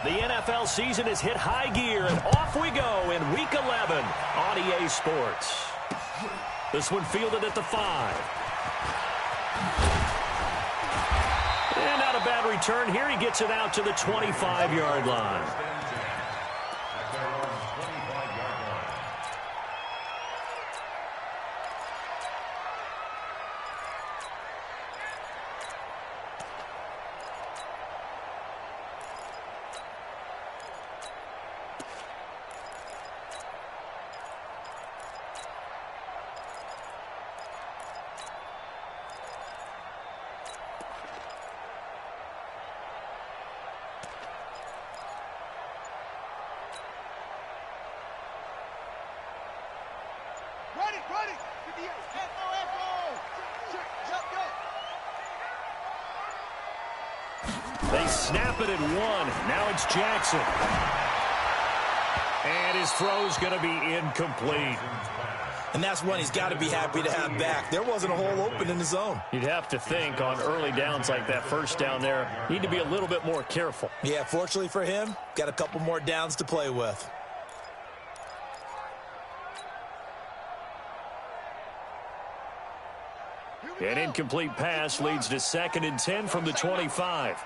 The NFL season has hit high gear, and off we go in Week 11 on EA Sports. This one fielded at the 5. And not a bad return here. He gets it out to the 25-yard line. They snap it at 1. Now it's Jackson. And his throw's going to be incomplete. And that's one he's got to be happy to have back. There wasn't a hole open in the zone. You'd have to think on early downs like that, first down there, need to be a little bit more careful. Yeah, fortunately for him, got a couple more downs to play with. An incomplete pass leads to 2nd and 10 from the 25.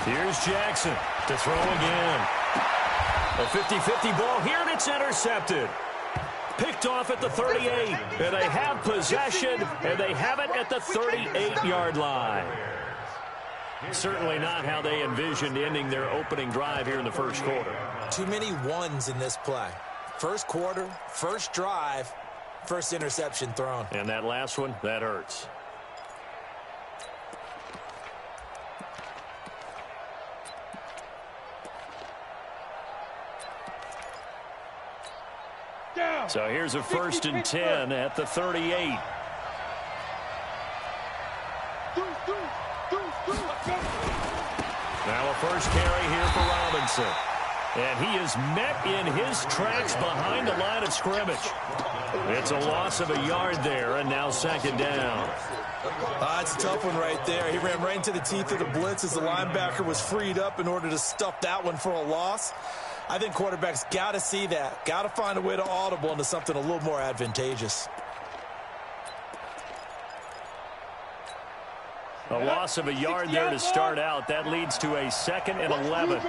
Here's Jackson to throw again. A 50-50 ball here, and it's intercepted. Picked off at the 38. And they have possession, and they have it at the 38-yard line. Certainly not how they envisioned ending their opening drive here in the first quarter. Too many ones in this play. First quarter, first drive, first interception thrown. And that last one, that hurts. So here's a 1st and 10 at the 38. Now a first carry here for Robinson. And he is met in his tracks behind the line of scrimmage. It's a loss of a yard there, and now 2nd down. It's a tough one right there. He ran right into the teeth of the blitz as the linebacker was freed up in order to stuff that one for a loss. I think quarterbacks got to see that. Got to find a way to audible into something a little more advantageous. A loss of a yard there to start out. That leads to a 2nd and 11.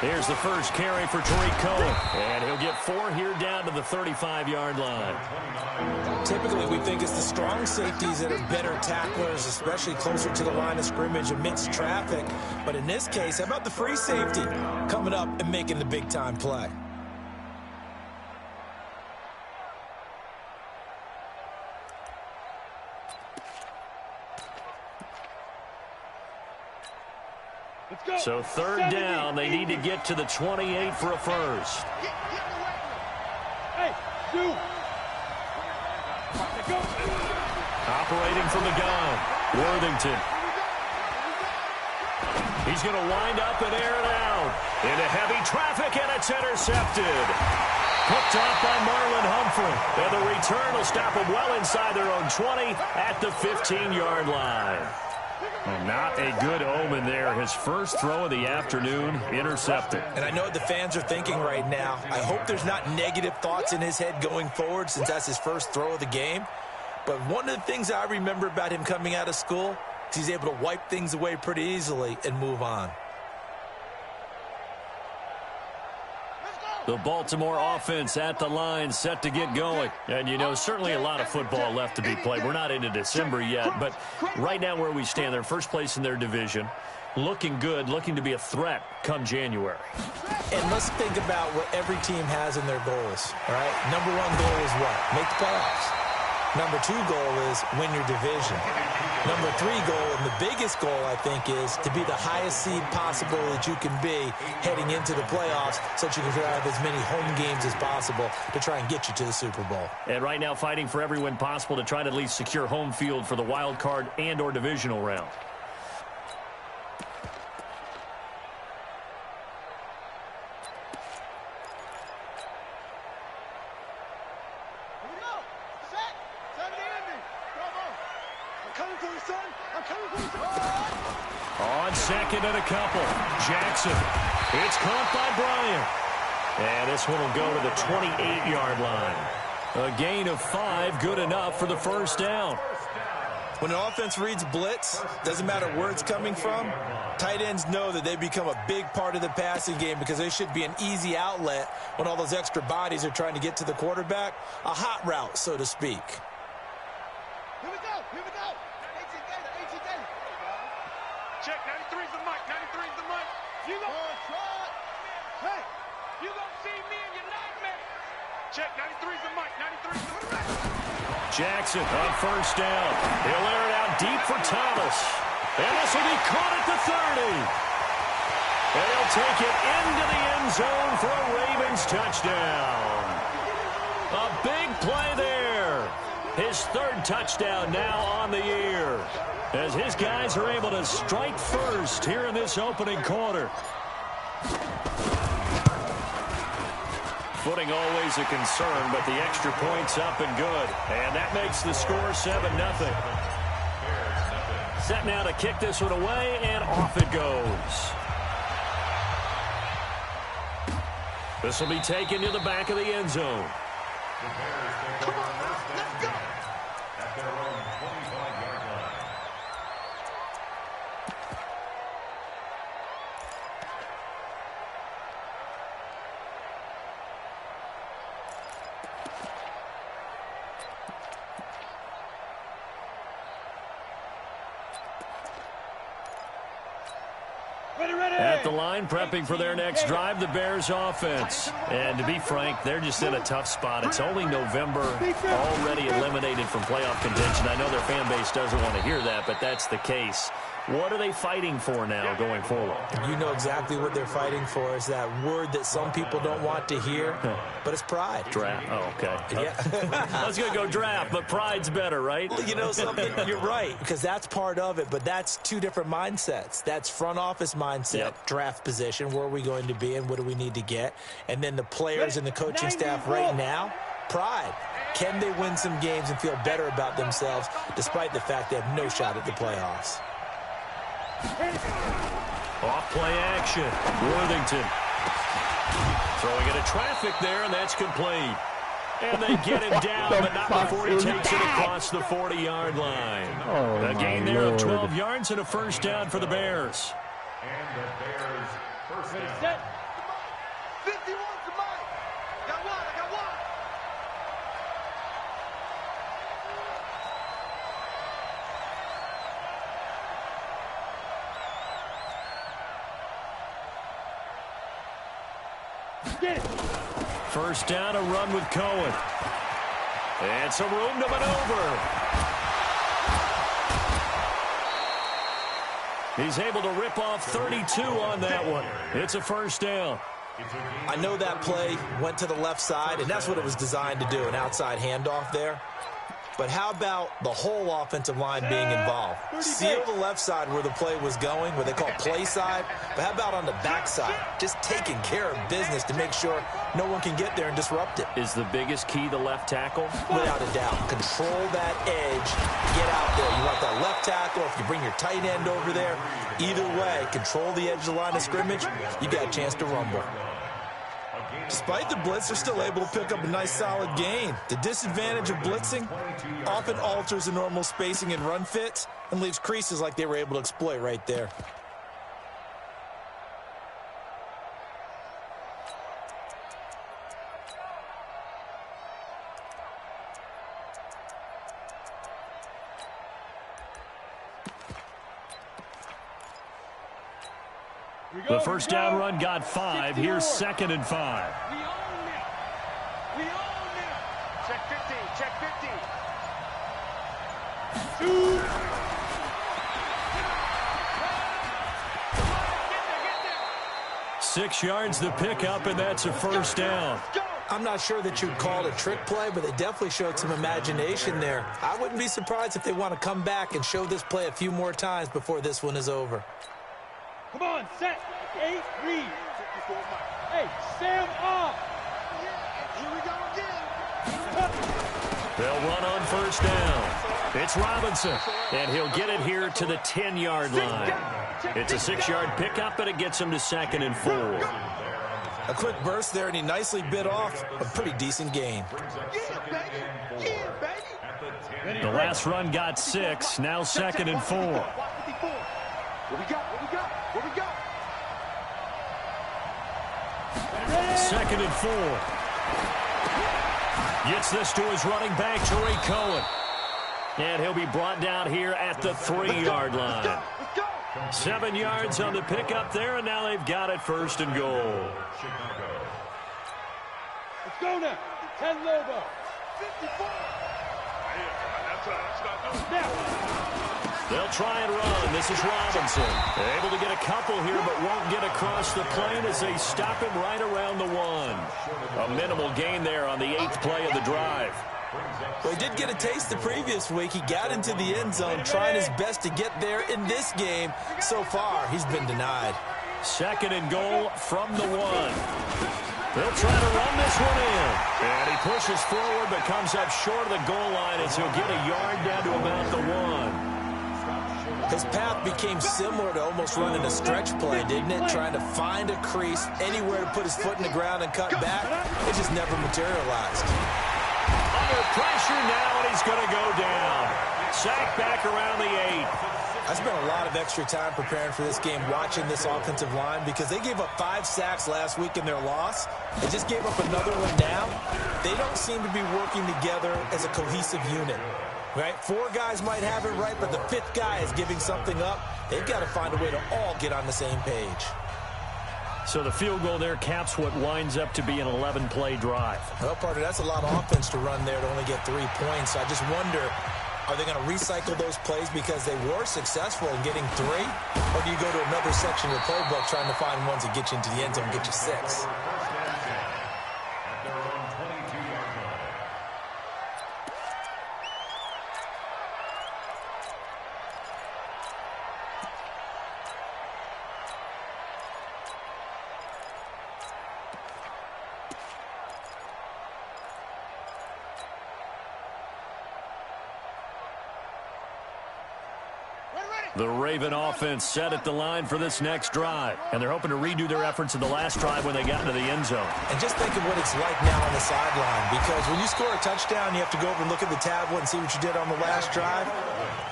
Here's the first carry for Tariq Cohen. And he'll get 4 here down to the 35-yard line. Typically, we think it's the strong safeties that are better tacklers, especially closer to the line of scrimmage amidst traffic. But in this case, how about the free safety coming up and making the big-time play? So 3rd down, they need to get to the 28 for a first. Operating from the gun, Worthington. He's going to wind up and air it out. Into heavy traffic, and it's intercepted. Picked off by Marlon Humphrey. And the return will stop them well inside their own 20 at the 15-yard line. Not a good omen there. His first throw of the afternoon, intercepted. And I know what the fans are thinking right now. I hope there's not negative thoughts in his head going forward since that's his first throw of the game. But one of the things I remember about him coming out of school is he's able to wipe things away pretty easily and move on. The Baltimore offense at the line, set to get going. And, you know, certainly a lot of football left to be played. We're not into December yet, but right now where we stand, they're first place in their division. Looking good, looking to be a threat come January. And let's think about what every team has in their goals, all right? Number 1 goal is what? Make the playoffs. Number 2 goal is win your division. Number 3 goal, and the biggest goal, I think, is to be the highest seed possible that you can be heading into the playoffs so that you can have as many home games as possible to try and get you to the Super Bowl. And right now fighting for every win possible to try to at least secure home field for the wild card and or divisional round. Coming for you, son. I'm coming On second and a couple, Jackson. It's caught by Bryant. And this one will go to the 28-yard line. A gain of 5, good enough for the first down. When an offense reads blitz, doesn't matter where it's coming from, tight ends know that they become a big part of the passing game because they should be an easy outlet when all those extra bodies are trying to get to the quarterback. A hot route, so to speak. Here we go. Check, 93's the mic, 93's the mic. You gonna hey, you gonna see me in your nightmare. Check, 93's the mic, 93's the mic. Jackson on first down. He'll air it out deep for Thomas. And this will be caught at the 30. And he'll take it into the end zone for a Ravens touchdown. A big play there. His third touchdown now on the year, as his guys are able to strike first here in this opening quarter. Footing always a concern, but the extra point's up and good. And that makes the score 7-0. Set now to kick this one away, and off it goes. This will be taken to the back of the end zone. Come on, let's go. At their own 25-yard line. At the line, prepping for their next drive, the Bears offense. And to be frank, they're just in a tough spot. It's only November, already eliminated from playoff contention. I know their fan base doesn't want to hear that, but that's the case. What are they fighting for now going forward? You know exactly what they're fighting for. Is that word that some people don't want to hear, but it's pride. Draft. Oh, okay. Yeah. I was going to go draft, but pride's better, right? Well, you know something? You're right, because that's part of it, but that's two different mindsets. That's front office mindset, draft position, where are we going to be and what do we need to get? And then the players and the coaching staff right now, pride. Can they win some games and feel better about themselves despite the fact they have no shot at the playoffs? Off play action. Worthington throwing into traffic there, and that's complete. And they get him down, but not before he takes it across the 40-yard line. A gain there of 12 yards and a first down for the Bears. And the Bears first down. Set. 51 to Mike. Got one, I got one. Get it. First down, a run with Cohen. And some room to maneuver. He's able to rip off 32 on that one. It's a first down. I know that play went to the left side, and that's what it was designed to do, an outside handoff there. But how about the whole offensive line being involved? Seal the left side where the play was going, where they call play side. But how about on the back side? Just taking care of business to make sure no one can get there and disrupt it. Is the biggest key the left tackle? Without a doubt. Control that edge. Get out there. You want that left tackle. If you bring your tight end over there, either way, control the edge of the line of scrimmage, you got a chance to rumble. Despite the blitz, they're still able to pick up a nice solid gain. The disadvantage of blitzing often alters the normal spacing and run fits and leaves creases like they were able to exploit right there. The first down run got 5. Here's 2nd and 5. We own it. We own it. Check 15. Check 15. 2. Get there. 6 yards the pickup, and that's a first down. Let's go. I'm not sure that you'd call it a trick play, but they definitely showed some imagination there. I wouldn't be surprised if they want to come back and show this play a few more times before this one is over. Come on, set. 8, read. Hey, Sam off. Here we go again. They'll run on first down. It's Robinson, and he'll get it here to the 10-yard line. It's a 6-yard pickup, and it gets him to 2nd and 4. A quick burst there, and he nicely bit off a pretty decent gain. The last run got 6, now 2nd and 4. What we got? What we got? What we got? 2nd and 4. Gets this to his running back, Tariq Cohen. And he'll be brought down here at the 3-yard line. 7 yards on the pickup there, and now they've got it 1st and goal. Let's go now. 10 Lobo. 54. They'll try and run. This is Robinson. Able to get a couple here, but won't get across the plane as they stop him right around the 1. A minimal gain there on the 8th play of the drive. Well, he did get a taste the previous week. He got into the end zone, trying his best to get there in this game. So far, he's been denied. 2nd and goal from the 1. They'll try to run this one in. And he pushes forward, but comes up short of the goal line as he'll get a yard down to about the 1. His path became similar to almost running a stretch play, didn't it? Trying to find a crease, anywhere to put his foot in the ground and cut back. It just never materialized. Under pressure now, and he's going to go down. Sacked back around the 8. I spent a lot of extra time preparing for this game, watching this offensive line, because they gave up 5 sacks last week in their loss. They just gave up another one now. They don't seem to be working together as a cohesive unit. Right? 4 guys might have it right, but the 5th guy is giving something up. They've got to find a way to all get on the same page. So the field goal there caps what winds up to be an 11-play drive. Well, partner, that's a lot of offense to run there to only get 3 points. So I just wonder, are they going to recycle those plays because they were successful in getting 3? Or do you go to another section of the playbook trying to find ones that get you into the end zone and get you 6? The Raven offense set at the line for this next drive. And they're hoping to redo their efforts in the last drive when they got into the end zone. And just think of what it's like now on the sideline. Because when you score a touchdown, you have to go over and look at the tablet and see what you did on the last drive.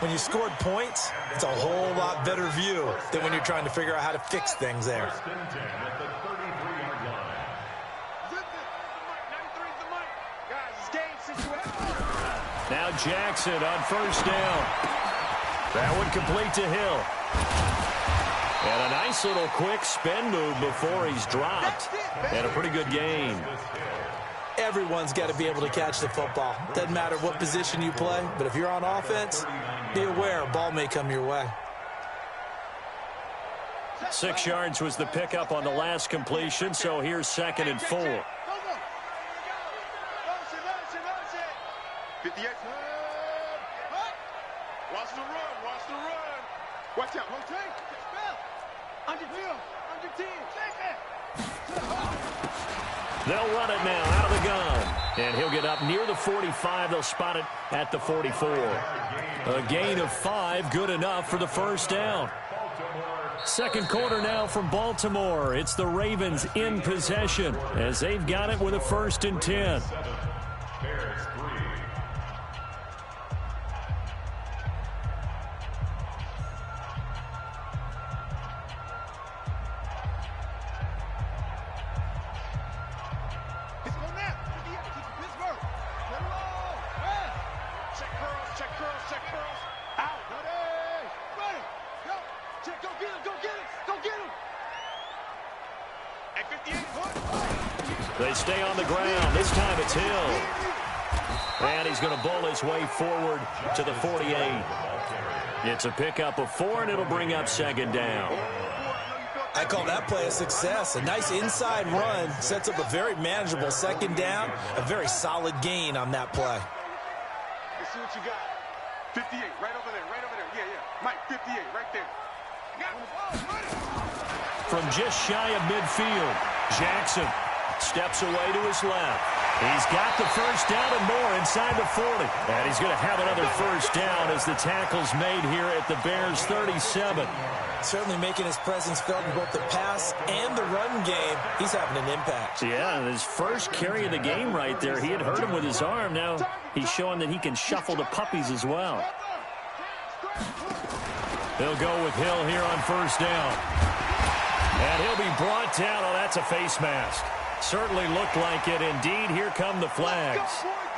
When you scored points, it's a whole lot better view than when you're trying to figure out how to fix things there. Now Jackson on 1st down. That one complete to Hill. And a nice little quick spin move before he's dropped. And a pretty good gain. Everyone's got to be able to catch the football. Doesn't matter what position you play, but if you're on offense, be aware a ball may come your way. 6 yards was the pickup on the last completion, so here's 2nd and 4. 58. Watch the run. Watch the run. Watch out. Rotate. Under 10. Under 10. They'll run it now out of the gun. And he'll get up near the 45. They'll spot it at the 44. A gain of 5, good enough for the 1st down. Second quarter now from Baltimore. It's the Ravens in possession as they've got it with a 1st and 10. They stay on the ground. This time it's Hill. And he's going to bowl his way forward to the 48. It's a pickup of 4, and it'll bring up 2nd down. I call that play a success. A nice inside run sets up a very manageable 2nd down. A very solid gain on that play. Let's see what you got. 58, right over there, right over there. Yeah, yeah. Mike, 58, right there. From just shy of midfield, Jackson Steps away to his left. He's got the first down and more inside the 40. And he's going to have another first down as the tackle's made here at the Bears' 37. Certainly making his presence felt in both the pass and the run game. He's having an impact. Yeah, his first carry of the game right there. He had hurt him with his arm. Now he's showing that he can shuffle the puppies as well. They'll go with Hill here on first down. And he'll be brought down. Oh, that's a face mask. Certainly looked like it. Indeed, here come the flags.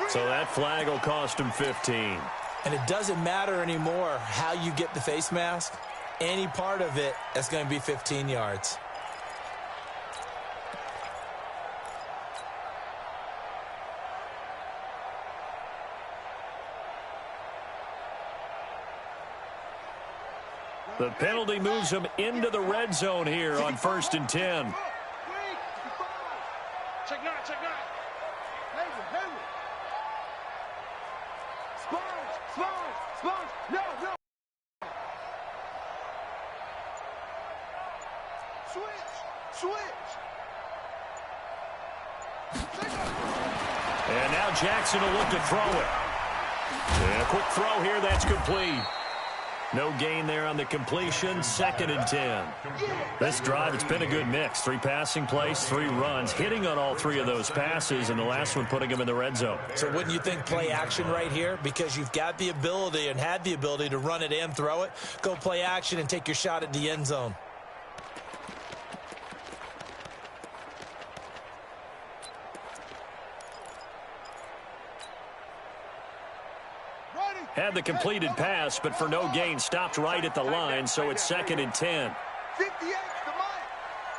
So that flag will cost him 15. And it doesn't matter anymore how you get the face mask. Any part of it, that's going to be 15 yards. The penalty moves him into the red zone here on 1st and 10. Check 9, check 9. Henry. Sponge. No. Switch. And now Jackson will look to throw it. And a quick throw here, that's complete. No gain there on the completion, 2nd and 10. This drive, it's been a good mix. 3 passing plays, 3 runs, hitting on all 3 of those passes, and the last one putting him in the red zone. So wouldn't you think play action right here? Because you've got the ability and had the ability to run it and throw it. Go play action and take your shot at the end zone. Had the completed pass, but for no gain, stopped right at the line, so it's 2nd and 10. 58's the money.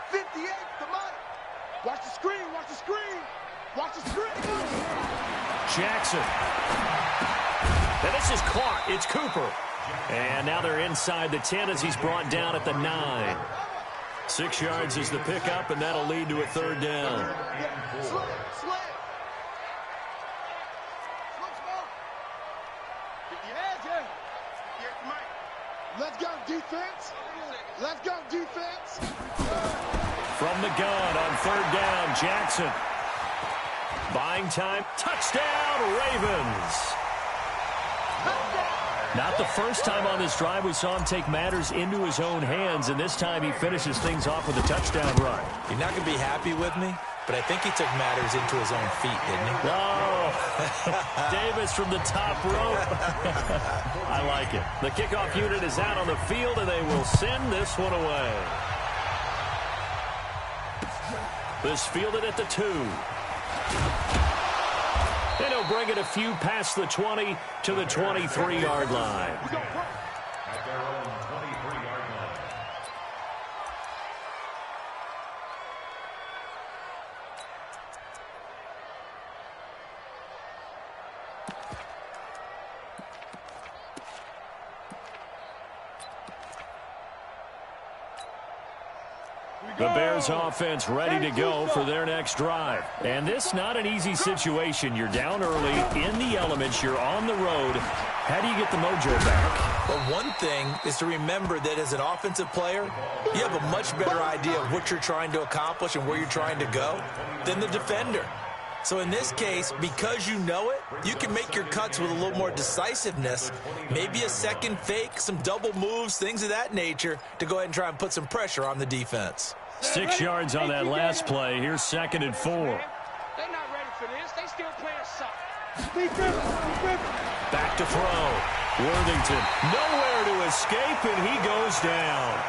58's the money. Watch the screen. Jackson. And this is caught. It's Cooper. And now they're inside the 10 as he's brought down at the 9. 6 yards is the pickup, and that'll lead to a 3rd down. Slip. Let's go, defense. From the gun on 3rd down, Jackson. Buying time. Touchdown, Ravens. Not the first time on this drive we saw him take matters into his own hands, and this time he finishes things off with a touchdown run. You're not going to be happy with me, but I think he took matters into his own feet, didn't he? Oh, Davis from the top rope. I like it. The kickoff unit is out on the field, and they will send this one away. This fielded at the 2. And he'll bring it a few past the 20 to the 23-yard line. At their own 23-yard line. The Bears offense ready to go for their next drive. And this not an easy situation. You're down early, in the elements, you're on the road. How do you get the mojo back? Well, one thing is to remember that as an offensive player, you have a much better idea of what you're trying to accomplish and where you're trying to go than the defender. So in this case, because you know it, you can make your cuts with a little more decisiveness, maybe a second fake, some double moves, things of that nature, to go ahead and try and put some pressure on the defense. 6 yards on that last play. Here's 2nd and 4. They're not ready for this. They still playing soft. Back to throw. Worthington nowhere to escape, and he goes down.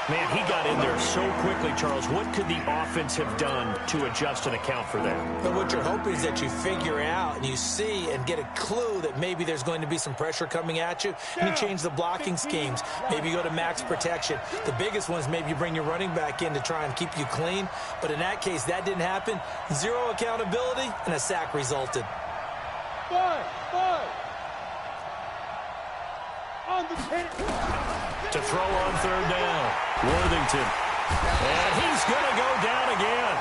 Man, he got in there so quickly, Charles. What could the offense have done to adjust and account for that? But what you're hoping is that you figure out and you see and get a clue that maybe there's going to be some pressure coming at you, and you change the blocking schemes. Maybe you go to max protection. The biggest one is maybe you bring your running back in to try and keep you clean. But in that case, that didn't happen. 0 accountability, and a sack resulted. Five. On the 10. To throw on 3rd down. Worthington. And he's going to go down again.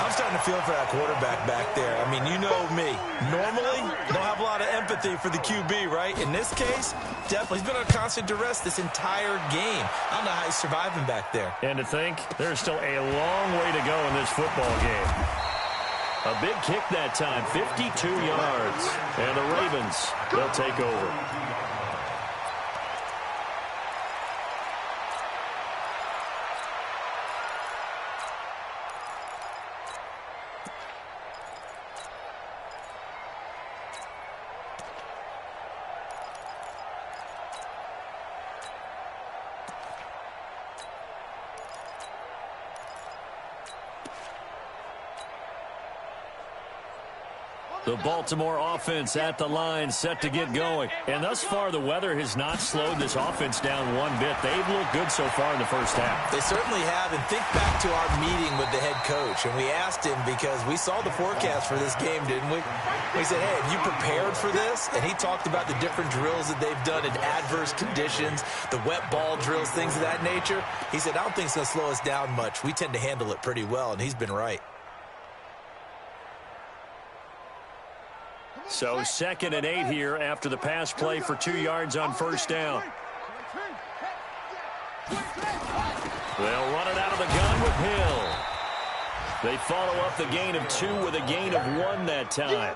I'm starting to feel for that quarterback back there. I mean, you know me. Normally, don't have a lot of empathy for the QB, right? In this case, definitely. He's been under constant duress this entire game. I don't know how he's surviving back there. And to think, there's still a long way to go in this football game. A big kick that time, 52 yards. And the Ravens, they'll take over. The Baltimore offense at the line, set to get going. And thus far, the weather has not slowed this offense down one bit. They've looked good so far in the first half. They certainly have. And think back to our meeting with the head coach. And we asked him because we saw the forecast for this game, didn't we? We said, hey, have you prepared for this? And he talked about the different drills that they've done in adverse conditions, the wet ball drills, things of that nature. He said, I don't think it's going to slow us down much. We tend to handle it pretty well, and he's been right. So 2nd and 8 here after the pass play for 2 yards on first down. They'll run it out of the gun with Hill. They follow up the gain of 2 with a gain of 1 that time.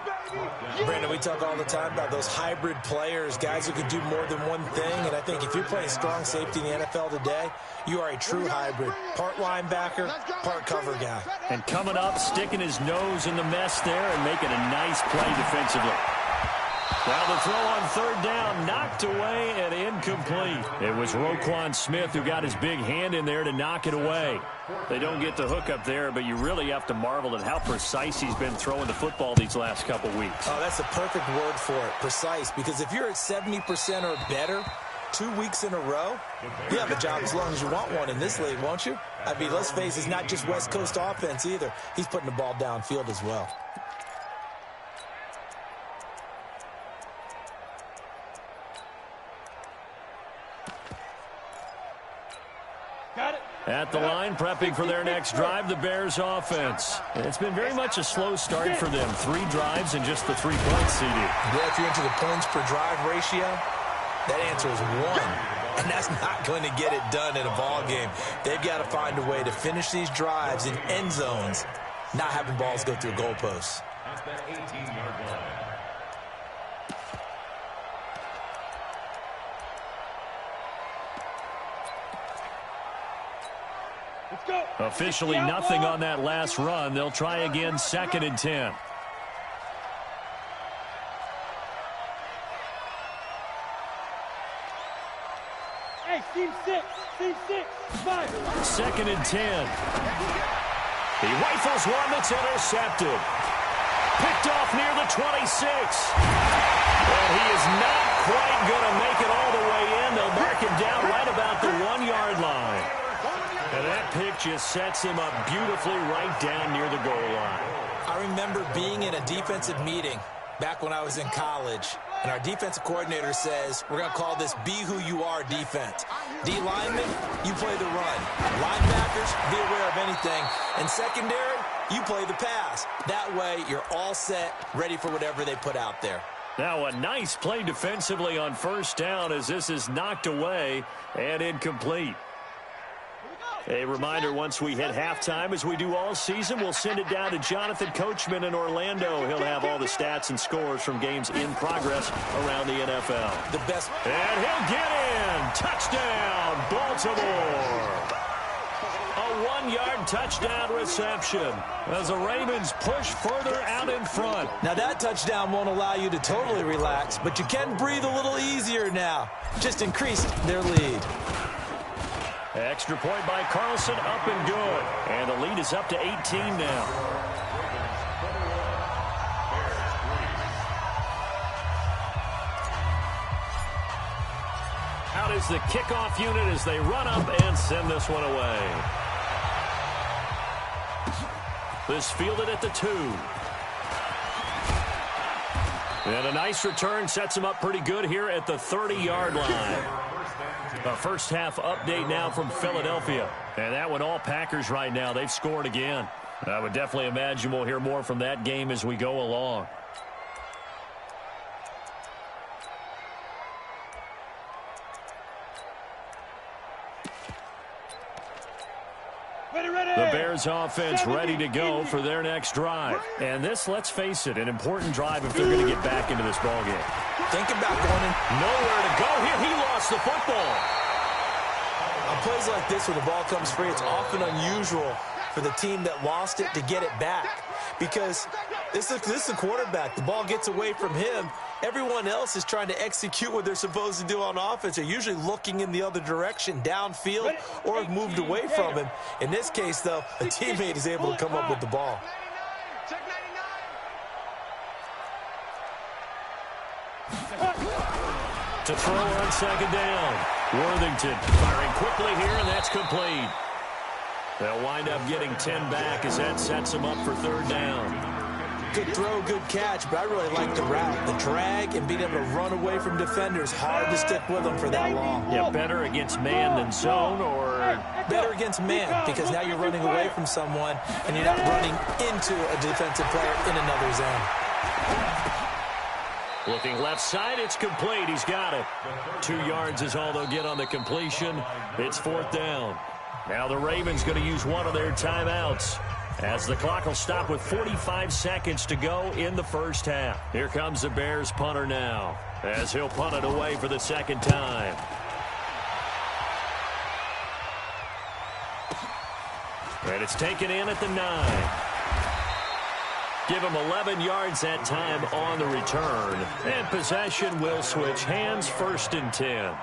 Brandon, we talk all the time about those hybrid players, guys who can do more than one thing. And I think if you're playing strong safety in the NFL today, you are a true hybrid. Part linebacker, part cover guy. And coming up, sticking his nose in the mess there and making a nice play defensively. Now the throw on 3rd down, knocked away and incomplete. It was Roquan Smith who got his big hand in there to knock it away. They don't get the hook up there, but you really have to marvel at how precise he's been throwing the football these last couple weeks. Oh, that's the perfect word for it, precise. Because if you're at 70% or better 2 weeks in a row, you have a job as long as you want one in this league, won't you? I mean, let's face it, it's not just West Coast offense either. He's putting the ball downfield as well. At the line, prepping for their next drive, the Bears offense. It's been very much a slow start for them. 3 drives and just the 3 points, CD. Yeah, if you're into the points per drive ratio, that answer is 1. And that's not going to get it done in a ball game. They've got to find a way to finish these drives in end zones, not having balls go through goalposts. At the 18-yard line. Officially nothing on that last run. They'll try again 2nd and 10. Hey, team 6, 5. 2nd and 10. He rifles one that's intercepted. Picked off near the 26. And he is not quite going to make it all the way in. They'll mark him down right about the 1-yard line. And that pick just sets him up beautifully right down near the goal line. I remember being in a defensive meeting back when I was in college, and our defensive coordinator says, we're going to call this Be Who You Are defense. D linemen, you play the run. Linebackers, be aware of anything. And secondary, you play the pass. That way, you're all set, ready for whatever they put out there. Now a nice play defensively on first down as this is knocked away and incomplete. A reminder, once we hit halftime, as we do all season, we'll send it down to Jonathan Coachman in Orlando. He'll have all the stats and scores from games in progress around the NFL. The best. And he'll get in. Touchdown, Baltimore. A 1-yard touchdown reception as the Ravens push further out in front. Now that touchdown won't allow you to totally relax, but you can breathe a little easier now. Just increased their lead. Extra point by Carlson, up and good. And the lead is up to 18 now. Out is the kickoff unit as they run up and send this one away. This fielded at the 2. And a nice return sets him up pretty good here at the 30-yard line. A first half update now from Philadelphia. And that one all Packers right now. They've scored again. I would definitely imagine we'll hear more from that game as we go along. The Bears offense ready to go for their next drive. And this, let's face it, an important drive if they're going to get back into this ballgame. Think about going in. Nowhere to go here. He lost the football. On plays like this where the ball comes free, it's often unusual for the team that lost it to get it back. Because this is the quarterback. The ball gets away from him. Everyone else is trying to execute what they're supposed to do on offense. They're usually looking in the other direction, downfield, or have moved away from him. In this case, though, a teammate is able to come up with the ball. To throw on second down. Worthington firing quickly here, and that's complete. They'll wind up getting 10 back as that sets them up for third down. Good throw, good catch, but I really like the route. The drag and being able to run away from defenders, hard to stick with them for that long. Yeah, better against man than zone, or? Better against man, because now you're running away from someone and you're not running into a defensive player in another zone. Looking left side, it's complete. He's got it. 2 yards is all they'll get on the completion. It's fourth down. Now the Ravens going to use one of their timeouts, as the clock will stop with 45 seconds to go in the first half. Here comes the Bears punter now, as he'll punt it away for the second time. And it's taken in at the 9. Give him 11 yards that time on the return. And possession will switch hands, 1st and 10.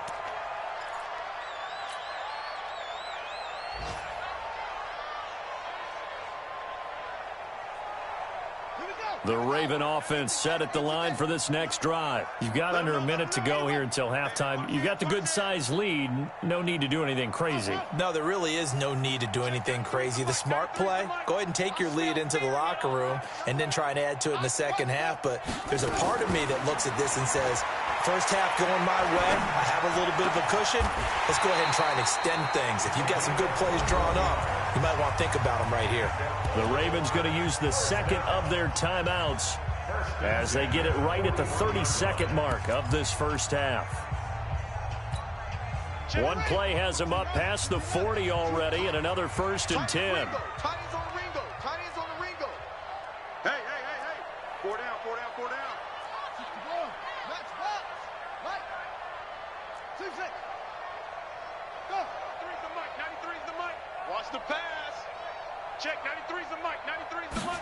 The Raven offense set at the line for this next drive. You've got under a minute to go here until halftime. You've got the good-sized lead. No need to do anything crazy. No, there really is no need to do anything crazy. The smart play, go ahead and take your lead into the locker room and then try and add to it in the second half. But there's a part of me that looks at this and says, first half going my way, I have a little bit of a cushion. Let's go ahead and try and extend things. If you've got some good plays drawn up, you might want to think about them right here. The Ravens going to use the second of their timeouts as they get it right at the 32nd mark of this first half. One play has them up past the 40 already, and another 1st and 10. Hey. 4 down. 6-6. Go. 93's the mic. 93's the mic. Watch the pass. Check. 93's the mic. 93's the mic.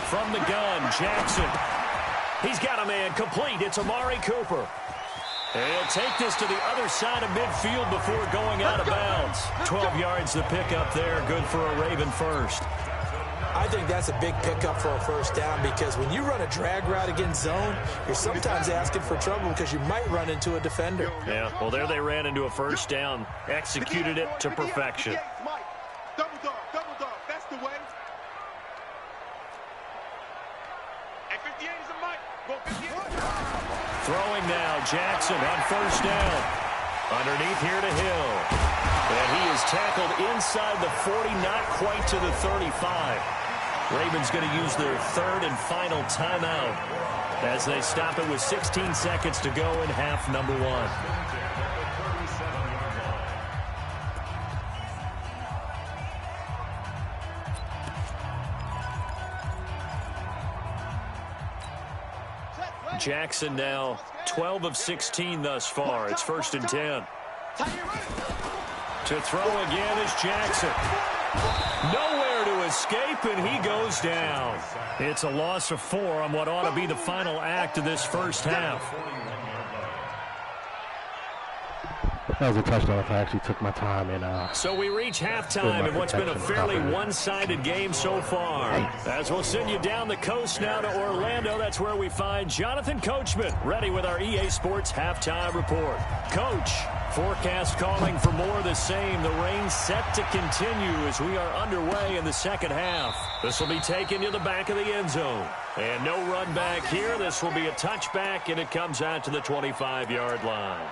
From the gun, Jackson. He's got a man complete. It's Amari Cooper. And he'll take this to the other side of midfield before going out of bounds. 12 yards the pickup there. Good for a Raven first. I think that's a big pickup for a first down, because when you run a drag route against zone, you're sometimes asking for trouble because you might run into a defender. Yeah, well, there they ran into a first down, executed it to perfection. Double dog, that's the way. And 58 is a mic. Go 58. Throwing now, Jackson on first down. Underneath here to Hill. And he is tackled inside the 40, not quite to the 35. Ravens going to use their third and final timeout as they stop it with 16 seconds to go in half number 1. Jackson now 12 of 16 thus far. It's 1st and 10. To throw again is Jackson. Nowhere to escape, and he goes down. It's a loss of 4 on what ought to be the final act of this first half. That was a touchdown if I actually took my time. So we reach halftime in what's been a fairly one-sided game so far. As we'll send you down the coast now to Orlando, that's where we find Jonathan Coachman, ready with our EA Sports Halftime Report. Coach, forecast calling for more of the same. The rain set to continue as we are underway in the second half. This will be taken to the back of the end zone. And no run back here. This will be a touchback, and it comes out to the 25-yard line.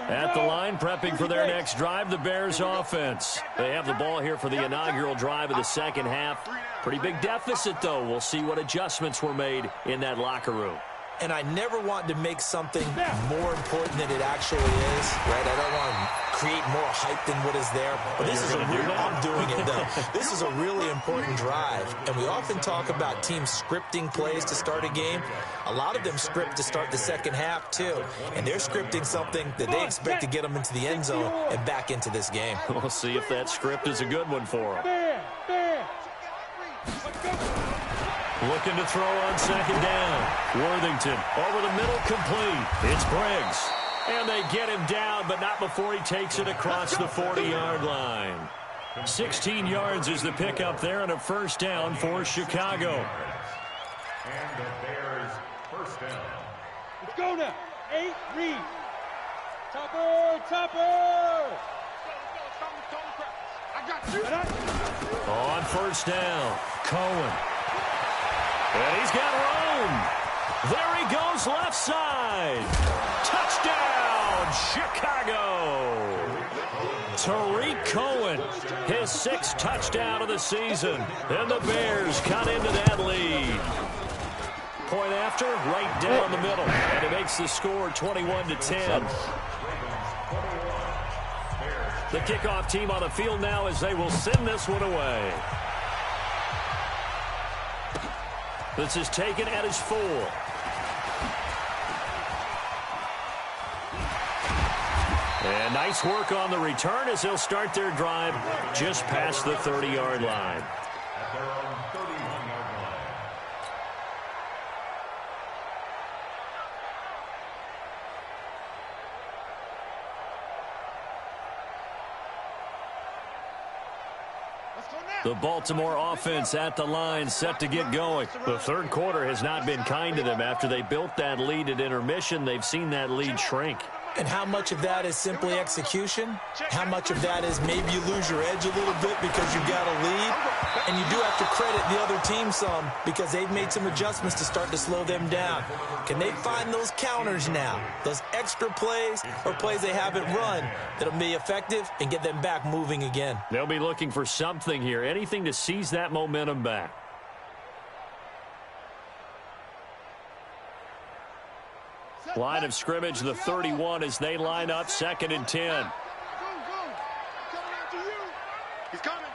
At the line, prepping for their next drive, the Bears offense. They have the ball here for the inaugural drive of the second half. Pretty big deficit, though. We'll see what adjustments were made in that locker room. And I never want to make something more important than it actually is, right? I don't want to create more hype than what is there. But this is a real, I'm doing it, though. This is a really important drive. And we often talk about teams scripting plays to start a game. A lot of them script to start the second half, too. And they're scripting something that they expect to get them into the end zone and back into this game. We'll see if that script is a good one for them. Looking to throw on second down. Worthington over the middle, complete. It's Briggs. And they get him down, but not before he takes it across the 40-yard line. 16 yards is the pickup there, and a first down for Chicago. And the Bears first down. Let's go now. 8, read. Topper. I got you. On first down, Cohen. And he's got room. There he goes, left side. Touchdown, Chicago. Tariq Cohen, his 6th touchdown of the season. And the Bears cut into that lead. Point after, right down the middle. And it makes the score 21-10. The kickoff team on the field now as they will send this one away. This is taken at his 4. And nice work on the return as they'll start their drive just past the 30-yard line. At their own 31-yard line. The Baltimore offense at the line, set to get going. The third quarter has not been kind to them. After they built that lead at intermission, they've seen that lead shrink. And how much of that is simply execution? How much of that is maybe you lose your edge a little bit because you've got a lead? And you do have to credit the other team some because they've made some adjustments to start to slow them down. Can they find those counters now, those extra plays or plays they haven't run that'll be effective and get them back moving again? They'll be looking for something here, anything to seize that momentum back. Line of scrimmage, the 31 as they line up, 2nd and 10. He's coming.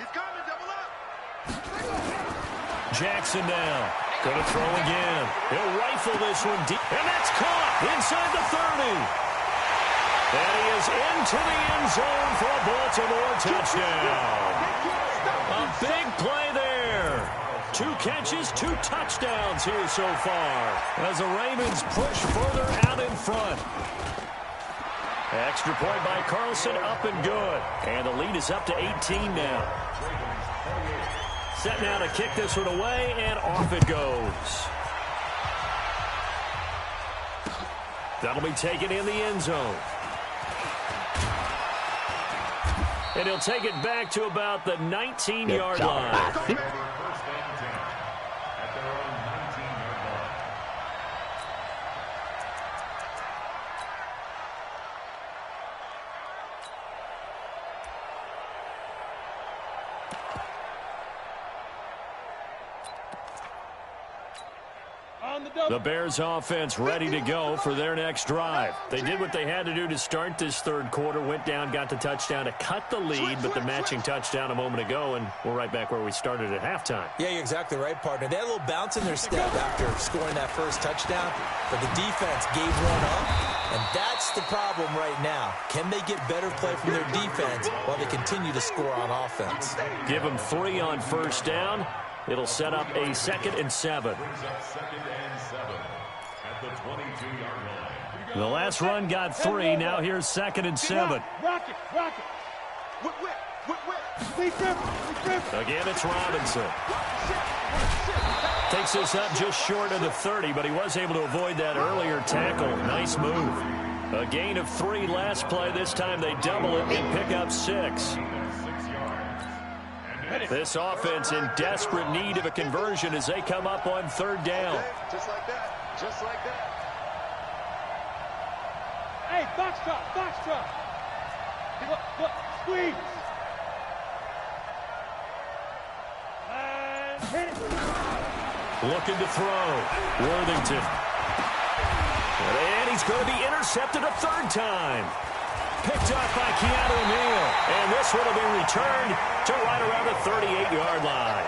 He's coming. Double up. Jackson now. Going to throw again. He'll rifle this one deep. And that's caught inside the 30. And he is into the end zone for a Baltimore touchdown. A big play there. 2 catches, 2 touchdowns here so far as the Ravens push further out in front. Extra point by Carlson, up and good. And the lead is up to 18 now. Set now to kick this one away, and off it goes. That'll be taken in the end zone. And he'll take it back to about the 19-yard line. The Bears offense ready to go for their next drive. They did what they had to do to start this third quarter, went down, got the touchdown to cut the lead, but the matching touchdown a moment ago, and we're right back where we started at halftime. Yeah, you're exactly right, partner. They had a little bounce in their step after scoring that first touchdown, but the defense gave one up, and that's the problem right now. Can they get better play from their defense while they continue to score on offense? Give them 3 on first down. It'll set up a 2nd and 7. The last run got 3. Now here's 2nd and 7. Rock it. Again, it's Robinson. Takes this up just short of the 30, but he was able to avoid that earlier tackle. Nice move. A gain of 3 last play. This time they double it and pick up 6. This offense in desperate need of a conversion as they come up on 3rd down. Just like that. Hey, box drop. Look, squeeze. And hit it. Looking to throw. Worthington. And he's going to be intercepted a third time. Picked off by Keanu O'Neal. And this one will be returned to right around the 38-yard line.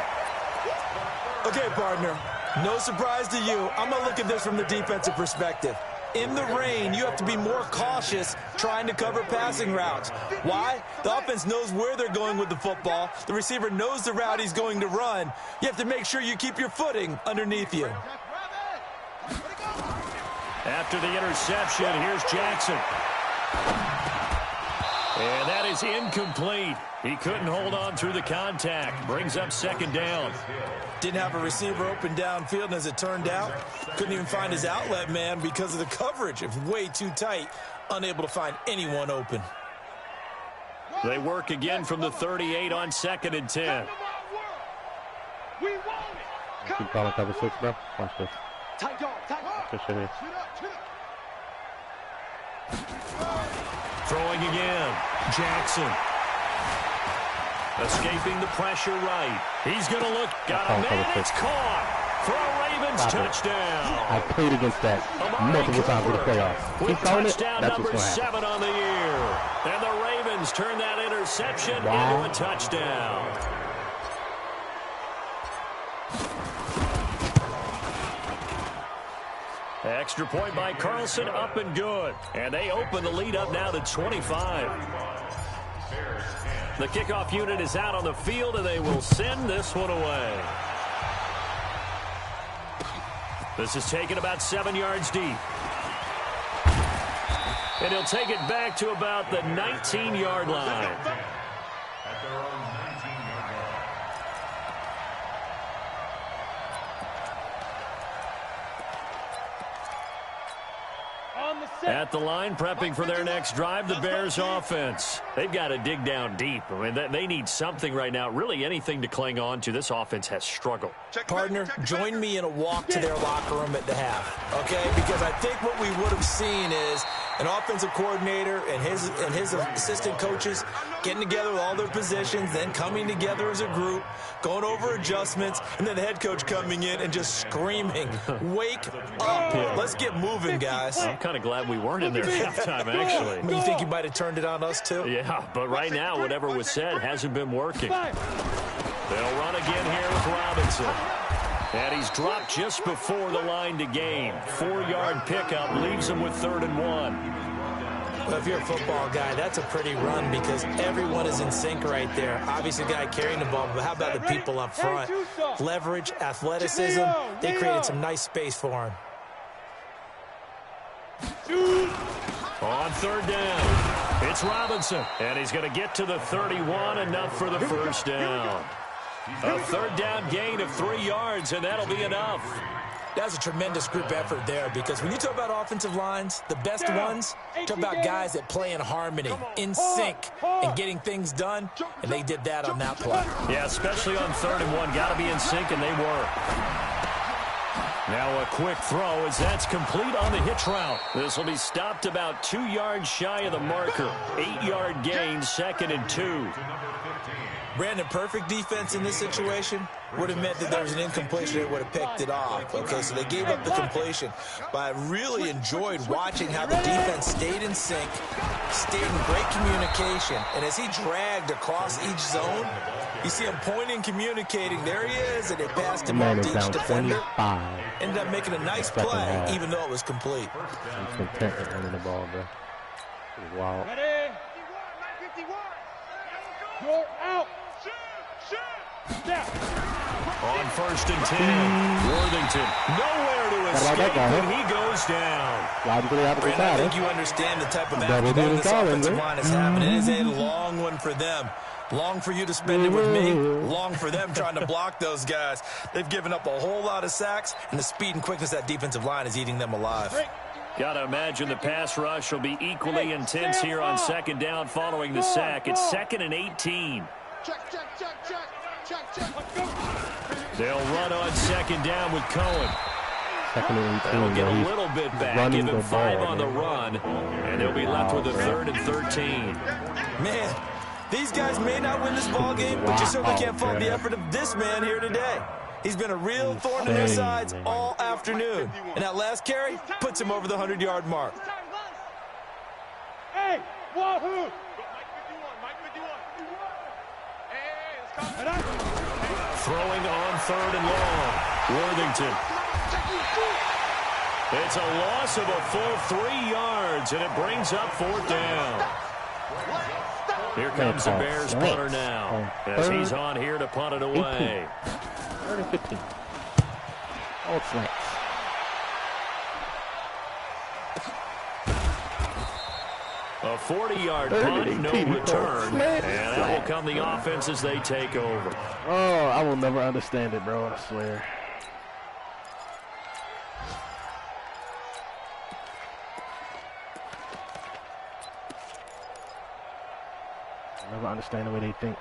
Okay, partner, no surprise to you. I'm going to look at this from the defensive perspective. In the rain, you have to be more cautious trying to cover passing routes. Why? The offense knows where they're going with the football. The receiver knows the route he's going to run. You have to make sure you keep your footing underneath you. After the interception, here's Jackson. And that is incomplete. He couldn't hold on through the contact. Brings up second down. Didn't have a receiver open downfield, and as it turned out, couldn't even find his outlet man because of the coverage. It was way too tight, unable to find anyone open. They work again from the 38 on 2nd and 10. We want it. Keep calling cover 6, bro. Watch this. Tight dog. This shit is. Throwing again. Jackson. Escaping the pressure right. He's going to look. Got a man. It's caught for a Ravens touchdown. I played against that multiple times in the playoffs. With Keep calling it. touchdown That's number what's going to 7 happen. on the year. And the Ravens turn that interception into a touchdown. Extra point by Carlson, up and good. And they open the lead up now to 25. The kickoff unit is out on the field, and they will send this one away. This is taken about 7 yards deep. And he'll take it back to about the 19-yard line. At the line, prepping for their next drive, the Bears offense. They've got to dig down deep. I mean, they need something right now, really anything to cling on to. This offense has struggled. Partner, join me in a walk to their locker room at the half, okay? Because I think what we would have seen is an offensive coordinator and his assistant coaches getting together with all their positions, then coming together as a group, going over adjustments, and then the head coach coming in and just screaming, wake up. Let's get moving, guys. I'm kind of glad we weren't in there at halftime, actually. I mean, you think you might have turned it on us, too? Yeah, but right now, whatever was said hasn't been working. They'll run again here with Robinson. And he's dropped just before the line to gain. 4-yard pickup leaves him with 3rd and 1. Well, if you're a football guy, that's a pretty run because everyone is in sync right there. Obviously, the guy carrying the ball, but how about the people up front? Leverage, athleticism, they created some nice space for him. On 3rd down, it's Robinson. And he's going to get to the 31, enough for the first down. A 3rd down gain of 3 yards, and that'll be enough. That's a tremendous group effort there because when you talk about offensive lines, the best ones, talk about guys that play in harmony, in sync, and getting things done, and they did that on that play. Yeah, especially on 3rd and 1. Got to be in sync, and they were. Now a quick throw as that's complete on the hitch route. This will be stopped about 2 yards shy of the marker. 8-yard gain, 2nd and 2. Brandon, perfect defense in this situation would have meant that there was an incompletion that would have picked it off. Okay, so they gave up the completion. But I really enjoyed watching how the defense stayed in sync, stayed in great communication. And as he dragged across each zone, you see him pointing, communicating. There he is, and they passed him off to each defender. Ended up making a nice play, even though it was complete. I'm content with running the ball, bro. Wow. Ready? 51. You're out. On 1st and 10, Worthington nowhere to escape, and he goes down. Brandon, I think you understand the type of afternoon this offensive line is having. It is a long one for them. Long for you to spend it with me. Long for them trying to block those guys. They've given up a whole lot of sacks, and the speed and quickness of that defensive line is eating them alive. Got to imagine the pass rush will be equally intense here on 2nd down following the sack. It's 2nd and 18. They'll run on 2nd down with Cohen. Second and 18. They'll get a little bit back, give him 5 on the run, and they'll be left with a 3rd and 13. Man, these guys may not win this ball game, but you certainly can't fault the effort of this man here today. He's been a real thorn in their sides all afternoon. And that last carry puts him over the 100-yard mark. Hey, wahoo! Mike 51, Mike 51. Hey, let's go. Throwing on 3rd and long. Worthington. It's a loss of a full 3 yards, and it brings up 4th down. Here comes the Bears punter now, as he's on here to punt it away. 3rd and 15. All slants. A 40-yard punt, no return, and that will come the offense as they take over. Oh, I will never understand it, bro, I swear. I never understand the way they think.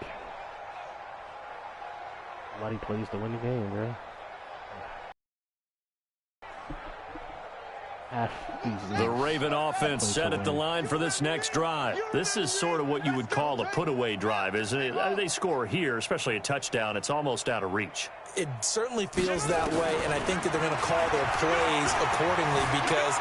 Nobody plays to win the game, bro. The Raven offense set at the line for this next drive. This is sort of what you would call a put-away drive, isn't it? They score here, especially a touchdown. It's almost out of reach. It certainly feels that way, and I think that they're going to call their plays accordingly because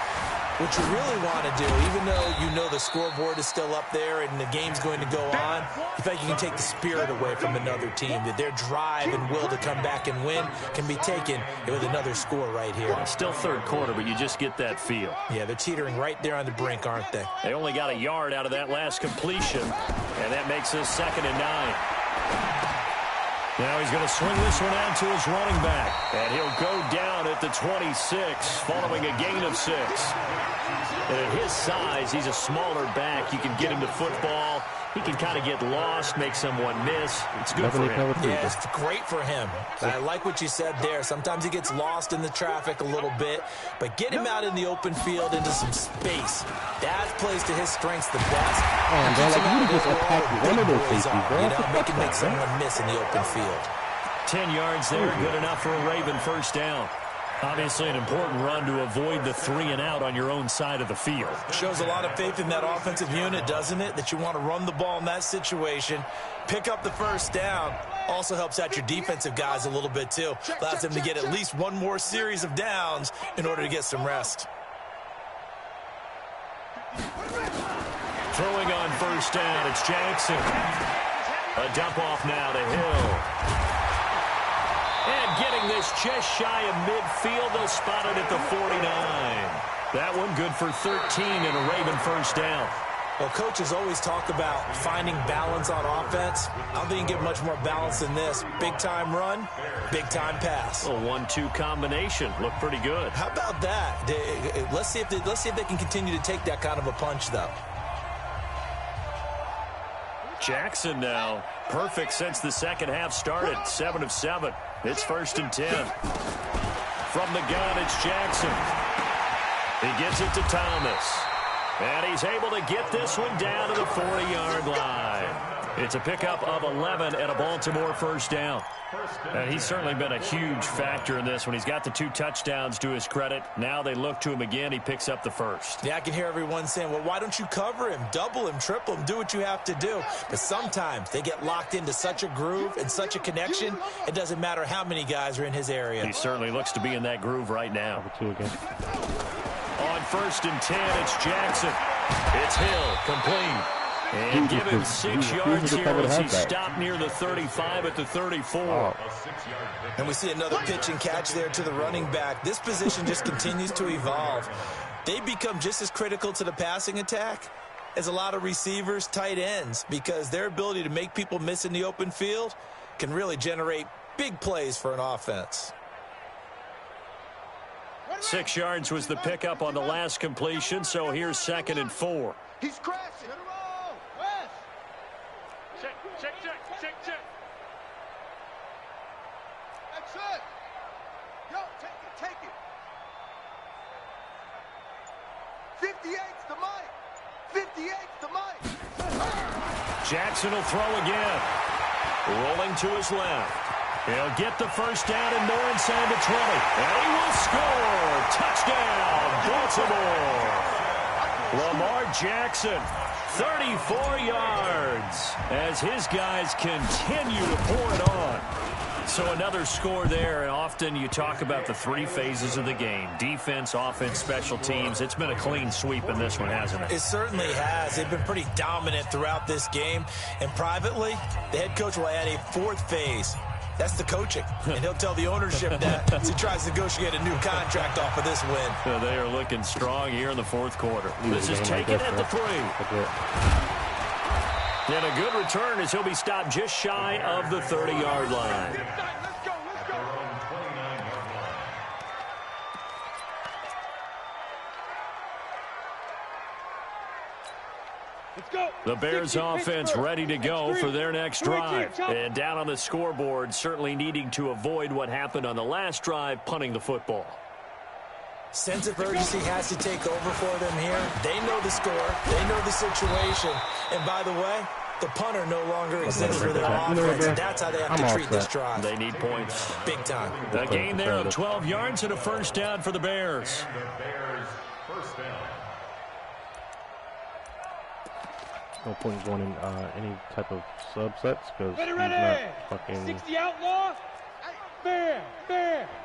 what you really want to do, even though you know the scoreboard is still up there and the game's going to go on, you think you can take the spirit away from another team, that their drive and will to come back and win can be taken with another score right here. Still 3rd quarter, but you just get that feel. Yeah, they're teetering right there on the brink, aren't they? They only got a yard out of that last completion, and that makes us 2nd and 9. Now he's going to swing this one out to his running back, and he'll go down at the 26 following a gain of 6. And at his size, he's a smaller back. You can get him to football. He can kind of get lost, make someone miss. It's good for him. Yeah, it's great for him. I like what you said there. Sometimes he gets lost in the traffic a little bit, but get him out in the open field into some space. That plays to his strengths the best. Oh, bro, like you just attacked one of those safeties, bro. You know, make someone miss in the open field. 10 yards there, good enough for a Raven first down. Obviously an important run to avoid the 3-and-out on your own side of the field. Shows a lot of faith in that offensive unit, doesn't it? That you want to run the ball in that situation, pick up the first down. Also helps out your defensive guys a little bit, too. Allows them to get at least one more series of downs in order to get some rest. Throwing on first down, it's Jackson. A dump off now to Hill. And getting this just shy of midfield, they'll spot it at the 49. That one good for 13 and a Raven first down. Well, coaches always talk about finding balance on offense. I don't think you can get much more balance than this. Big-time run, big-time pass. A 1-2 combination. Looked pretty good. How about that? Let's see if they can continue to take that kind of a punch, though. Jackson now. Perfect since the second half started. 7 of 7. It's 1st and 10. From the gun, it's Jackson. He gets it to Thomas. And he's able to get this one down to the 40-yard line. It's a pickup of 11 and a Baltimore first down. And he's certainly been a huge factor in this when he's got the 2 touchdowns to his credit. Now they look to him again. He picks up the first. Yeah, I can hear everyone saying, well, why don't you cover him, double him, triple him, do what you have to do. But sometimes they get locked into such a groove and such a connection, it doesn't matter how many guys are in his area. He certainly looks to be in that groove right now. Two again. On 1st and 10, it's Jackson. It's Hill, complete. And give him 6 yards here as he stopped near the 35 at the 34. And we see another pitch and catch there to the running back. This position just continues to evolve. They become just as critical to the passing attack as a lot of receivers, tight ends, because their ability to make people miss in the open field can really generate big plays for an offense. 6 yards was the pickup on the last completion, so here's 2nd and 4. He's crashing. Check. That's it. Yo, take it. 58's the mic. 58's the mic. Jackson will throw again. Rolling to his left. He'll get the first down and more inside the 20. And he will score. Touchdown, Baltimore. Lamar Jackson, 34 yards as his guys continue to pour it on. So another score there, and often you talk about the three phases of the game. Defense, offense, special teams. It's been a clean sweep in this one, hasn't it? It certainly has. They've been pretty dominant throughout this game. And privately, the head coach will add a fourth phase. That's the coaching. And he'll tell the ownership that as he tries to negotiate a new contract off of this win. They are looking strong here in the fourth quarter. This is taken at the 3. And a good return as he'll be stopped just shy of the 30-yard line. Let's go. Let's go. The Bears offense ready to go for their next drive. And down on the scoreboard, certainly needing to avoid what happened on the last drive, punting the football. Sense of urgency has to take over for them here. They know the score. They know the situation. And by the way, the punter no longer exists for their offense. That's how they have to treat this drive. They need points. Big time. A gain there of 12 yards and a first down for the Bears. First down. No point going in any type of subsets because he's Ready. not fucking. 60 outlaw. Fair.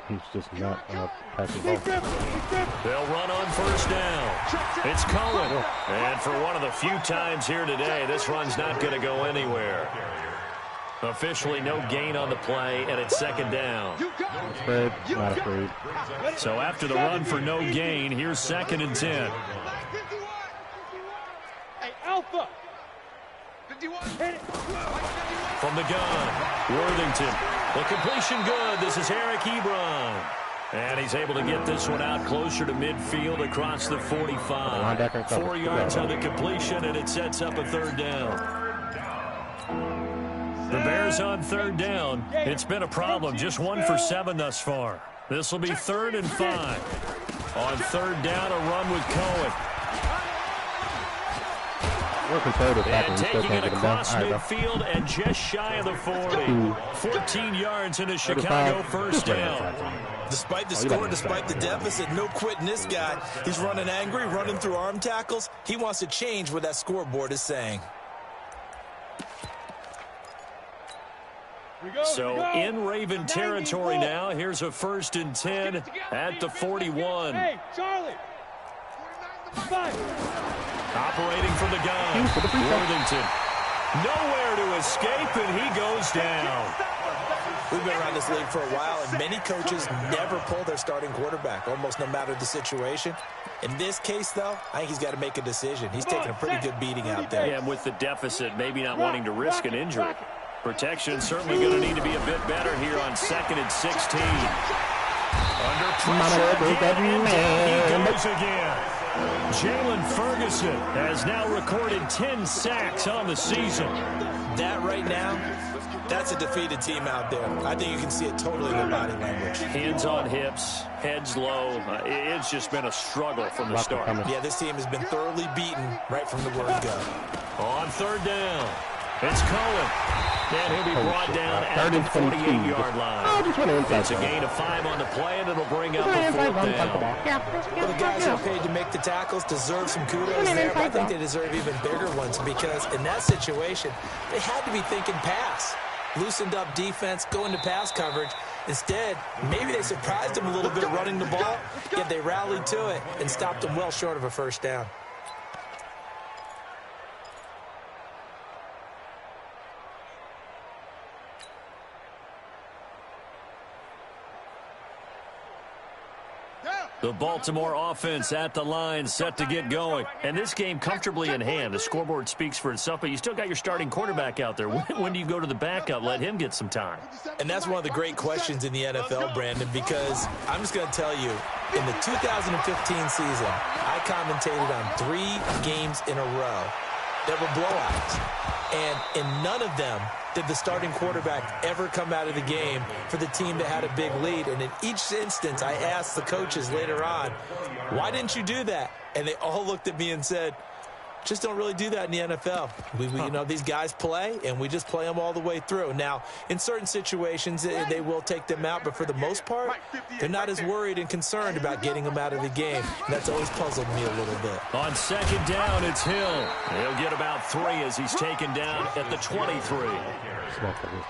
He's just not passing ball. They'll run on first down. It's Cohen. And for one of the few times here today, this run's not going to go anywhere. Officially no gain on the play, and it's second down. Spread, not afraid. So after the run for no gain, here's 2nd and 10. Hey, Alpha. 51. Hit it. From the gun, Worthington. The completion good. This is Eric Ebron. And he's able to get this one out closer to midfield across the 45. 4 yards on the completion, and it sets up a third down. The Bears on third down. It's been a problem. Just 1 for 7 thus far. This will be 3rd and 5. On third down, a run with Cohen. And taking it across midfield and just shy of the 40. 14 yards into Chicago, first down. Despite the score, despite the deficit, no quitting this guy. He's running angry, running through arm tackles. He wants to change what that scoreboard is saying. So in Raven territory now. Here's a 1st and 10 at the 41. Hey, Charlie. Operating from the gun, Worthington. Nowhere to escape, and he goes down. We've been around this league for a while, and many coaches never pull their starting quarterback, almost no matter the situation. In this case, though, I think he's got to make a decision. He's taking a pretty good beating out there. Yeah, and with the deficit, maybe not wanting to risk an injury. Protection certainly going to need to be a bit better here on 2nd and 16. Under pressure, and down he goes again. Jalen Ferguson has now recorded 10 sacks on the season. That right now, that's a defeated team out there. I think you can see it totally in their body language. Hands on hips, heads low. It's just been a struggle from the start. Yeah, this team has been thoroughly beaten right from the word go. On third down, it's Cohen. And he'll be brought down at the 48-yard line. It's a gain of 5 on the play, and it'll bring up a 4th down. Well, the guys who are paid to make the tackles deserve some kudos there, but I think they deserve even bigger ones because in that situation, they had to be thinking pass. Loosened up defense, going to pass coverage. Instead, maybe they surprised them a little bit running the ball, yet they rallied to it and stopped them well short of a first down. The Baltimore offense at the line, set to get going. And this game comfortably in hand. The scoreboard speaks for itself, but you still got your starting quarterback out there. When do you go to the backup? Let him get some time. And that's one of the great questions in the NFL, Brandon, because I'm just going to tell you, in the 2015 season, I commentated on 3 games in a row that were blowouts. And in none of them did the starting quarterback ever come out of the game for the team that had a big lead. And in each instance, I asked the coaches later on, why didn't you do that? And they all looked at me and said, Just don't really do that in the NFL. You know, these guys play, and we just play them all the way through. Now, in certain situations, they will take them out, but for the most part, they're not as worried and concerned about getting them out of the game. And that's always puzzled me a little bit. On second down, it's Hill. He'll get about 3 as he's taken down at the 23.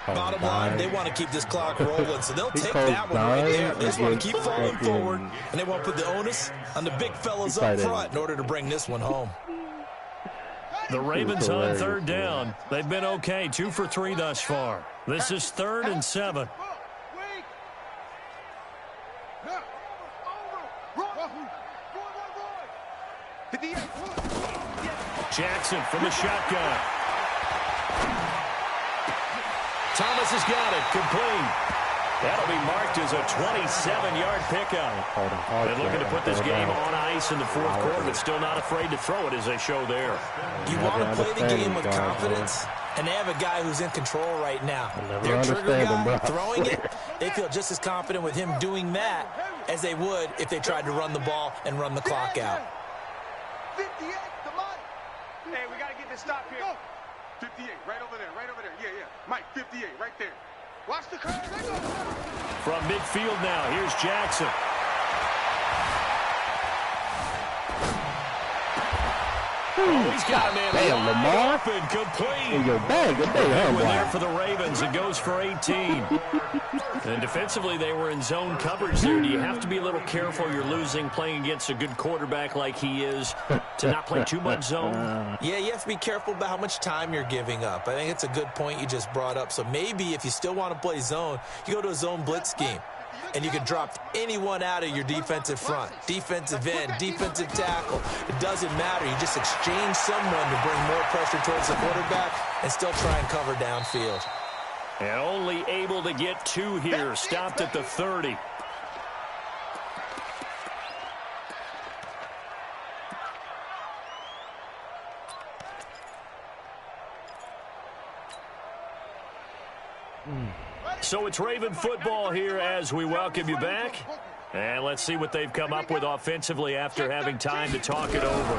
Bottom line, they want to keep this clock rolling, so they'll take that one right there. They just want to keep falling forward, and they want to put the onus on the big fellas up front in order to bring this one home. The Ravens on third down. They've been okay, 2 for 3 thus far. This is 3rd and 7. Jackson from the shotgun. Thomas has got it, complete. That'll be marked as a 27-yard pickup. And looking to put this game on ice in the 4th quarter, but still not afraid to throw it as they show there. You want to play the game with confidence, and they have a guy who's in control right now. Their trigger guy throwing it, they feel just as confident with him doing that as they would if they tried to run the ball and run the clock out. 58, the Mike. Hey, we got to get this stop here. 58, right over there, right over there. Yeah, yeah. Mike, 58, right there. Watch the curve. From midfield now, here's Jackson. Oh, he's got a man wide open, complete. Good one there for the Ravens. It goes for 18. And defensively, they were in zone coverage there. Do you have to be a little careful? You're losing playing against a good quarterback like he is to not play too much zone? Yeah, you have to be careful about how much time you're giving up. I think it's a good point you just brought up. So maybe if you still want to play zone, you go to a zone blitz scheme. And you can drop anyone out of your defensive front, defensive end, defensive tackle. It doesn't matter. You just exchange someone to bring more pressure towards the quarterback and still try and cover downfield. And only able to get 2 here. Stopped at the 30. So it's Raven football here as we welcome you back. And let's see what they've come up with offensively after having time to talk it over.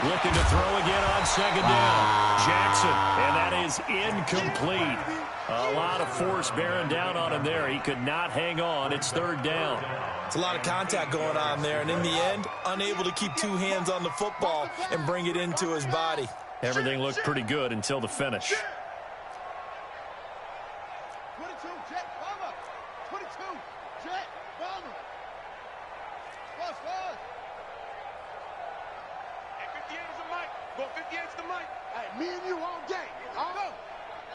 Looking to throw again on second down. Jackson, and that is incomplete. A lot of force bearing down on him there. He could not hang on. It's 3rd down. It's a lot of contact going on there, and in the end, unable to keep 2 hands on the football and bring it into his body. Everything looked pretty good until the finish. 22, Jet, bomber. 22, Jet, bomber. Fast. Hey, 58 is the mic. Go 58 is the mic. Hey, me and you all day. All go.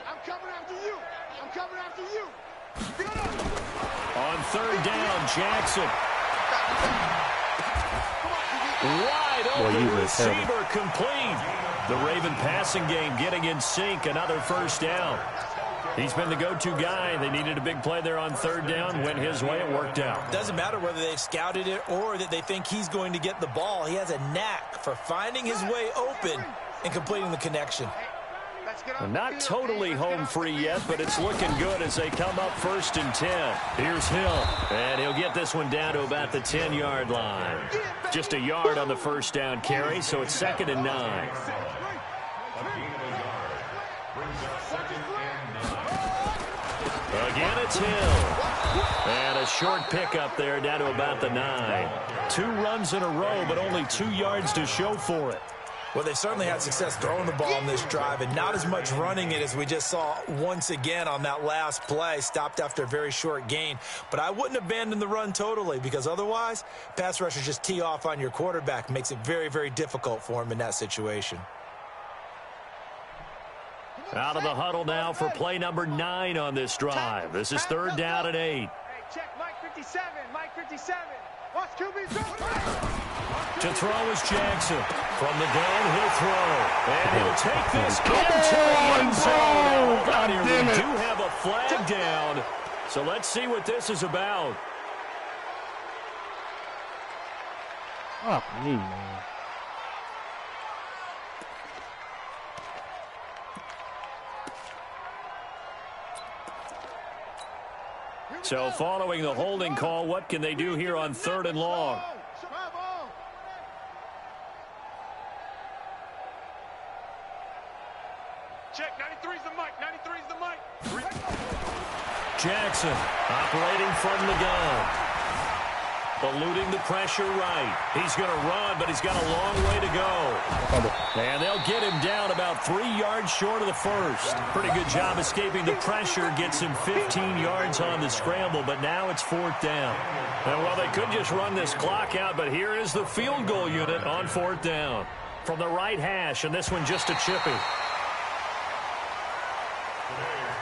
I'm coming after you. I'm coming after you. Get up. On 3rd down, Jackson. Wide open receiver complete. The Raven passing game getting in sync. Another 1st down. He's been the go-to guy. They needed a big play there on 3rd down. Went his way. It worked out. Doesn't matter whether they've scouted it or that they think he's going to get the ball. He has a knack for finding his way open and completing the connection. Not totally home free yet, but it's looking good as they come up 1st and 10. Here's Hill, and he'll get this one down to about the 10-yard line. Just a yard on the 1st down carry, so it's 2nd and 9. Again, it's Hill. And a short pickup there down to about the 9. 2 runs in a row, but only 2 yards to show for it. Well, they certainly had success throwing the ball in this drive and not as much running it as we just saw once again on that last play. Stopped after a very short gain. But I wouldn't abandon the run totally because otherwise, pass rushers just tee off on your quarterback. Makes it very, very difficult for him in that situation. Out of the huddle now for play number 9 on this drive. This is 3rd down and 8. Hey, check Mike 57. Mike 57. Watch QB throw. To throw is Jackson. From the downhill throw. And he'll take this into the end zone. Out here, we do have a flag down. So let's see what this is about. Oh, me, man. So following the holding call, what can they do here on 3rd and long? Check, 93's the mic, 93's the mic. Jackson operating from the gun. Eluding the pressure right. He's going to run, but he's got a long way to go. And they'll get him down about 3 yards short of the first. Pretty good job escaping the pressure. Gets him 15 yards on the scramble, but now it's 4th down. And well, they could just run this clock out, but here is the field goal unit on 4th down. From the right hash, and this one just a chippy.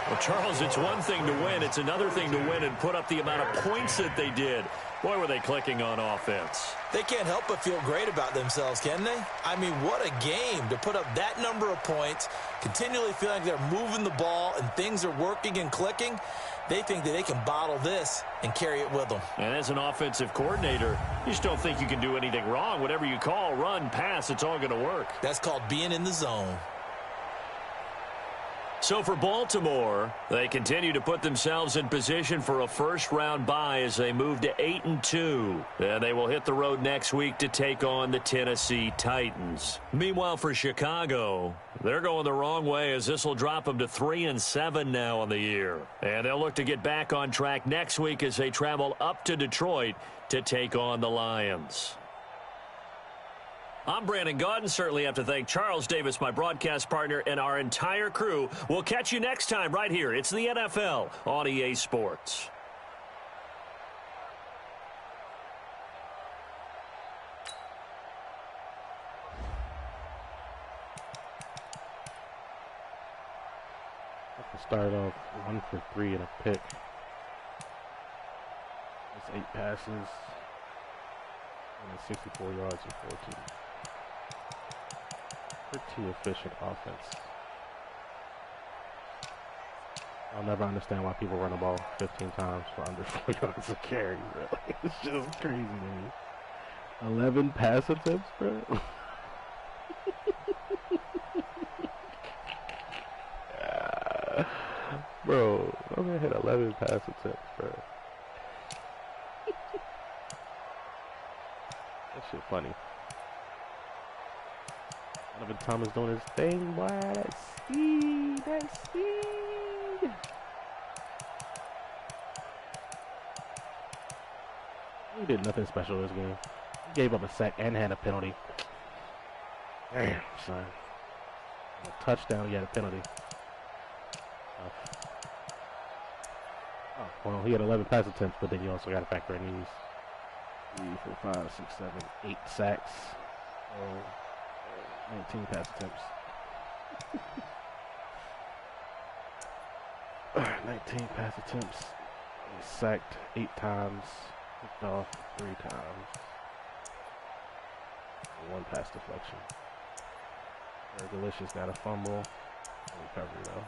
Well, Charles, it's one thing to win. It's another thing to win and put up the amount of points that they did. Boy, were they clicking on offense. They can't help but feel great about themselves, can they? I mean, what a game to put up that number of points, continually feeling like they're moving the ball and things are working and clicking. They think that they can bottle this and carry it with them. And as an offensive coordinator, you just don't think you can do anything wrong. Whatever you call, run, pass, it's all going to work. That's called being in the zone. So for Baltimore, they continue to put themselves in position for a first-round bye as they move to 8-2. And they will hit the road next week to take on the Tennessee Titans. Meanwhile, for Chicago, they're going the wrong way as this will drop them to 3-7 now on the year. And they'll look to get back on track next week as they travel up to Detroit to take on the Lions. I'm Brandon Gaudin. Certainly have to thank Charles Davis, my broadcast partner, and our entire crew. We'll catch you next time right here. It's the NFL on EA Sports. Started off 1 for 3 and a pick. That's 8 passes and 64 yards and 14. Pretty efficient offense. I'll never understand why people run the ball 15 times for under 4 yards a carry, bro. It's just crazy to me. 11 pass attempts, bro. Bro, I'm gonna hit 11 pass attempts, bro. That shit funny. Donovan Thomas doing his thing, boy. That speed, that speed. He did nothing special this game. He gave up a sack and had a penalty. Damn, son. A touchdown, he had a penalty. Oh, well, he had 11 pass attempts, but then he also got to factor in these 3, 4, 5, 6, 7, 8 sacks. So 19 pass attempts. 19 pass attempts. He sacked 8 times. Picked off 3 times. 1 pass deflection. Very delicious. Got a fumble. No recovery though.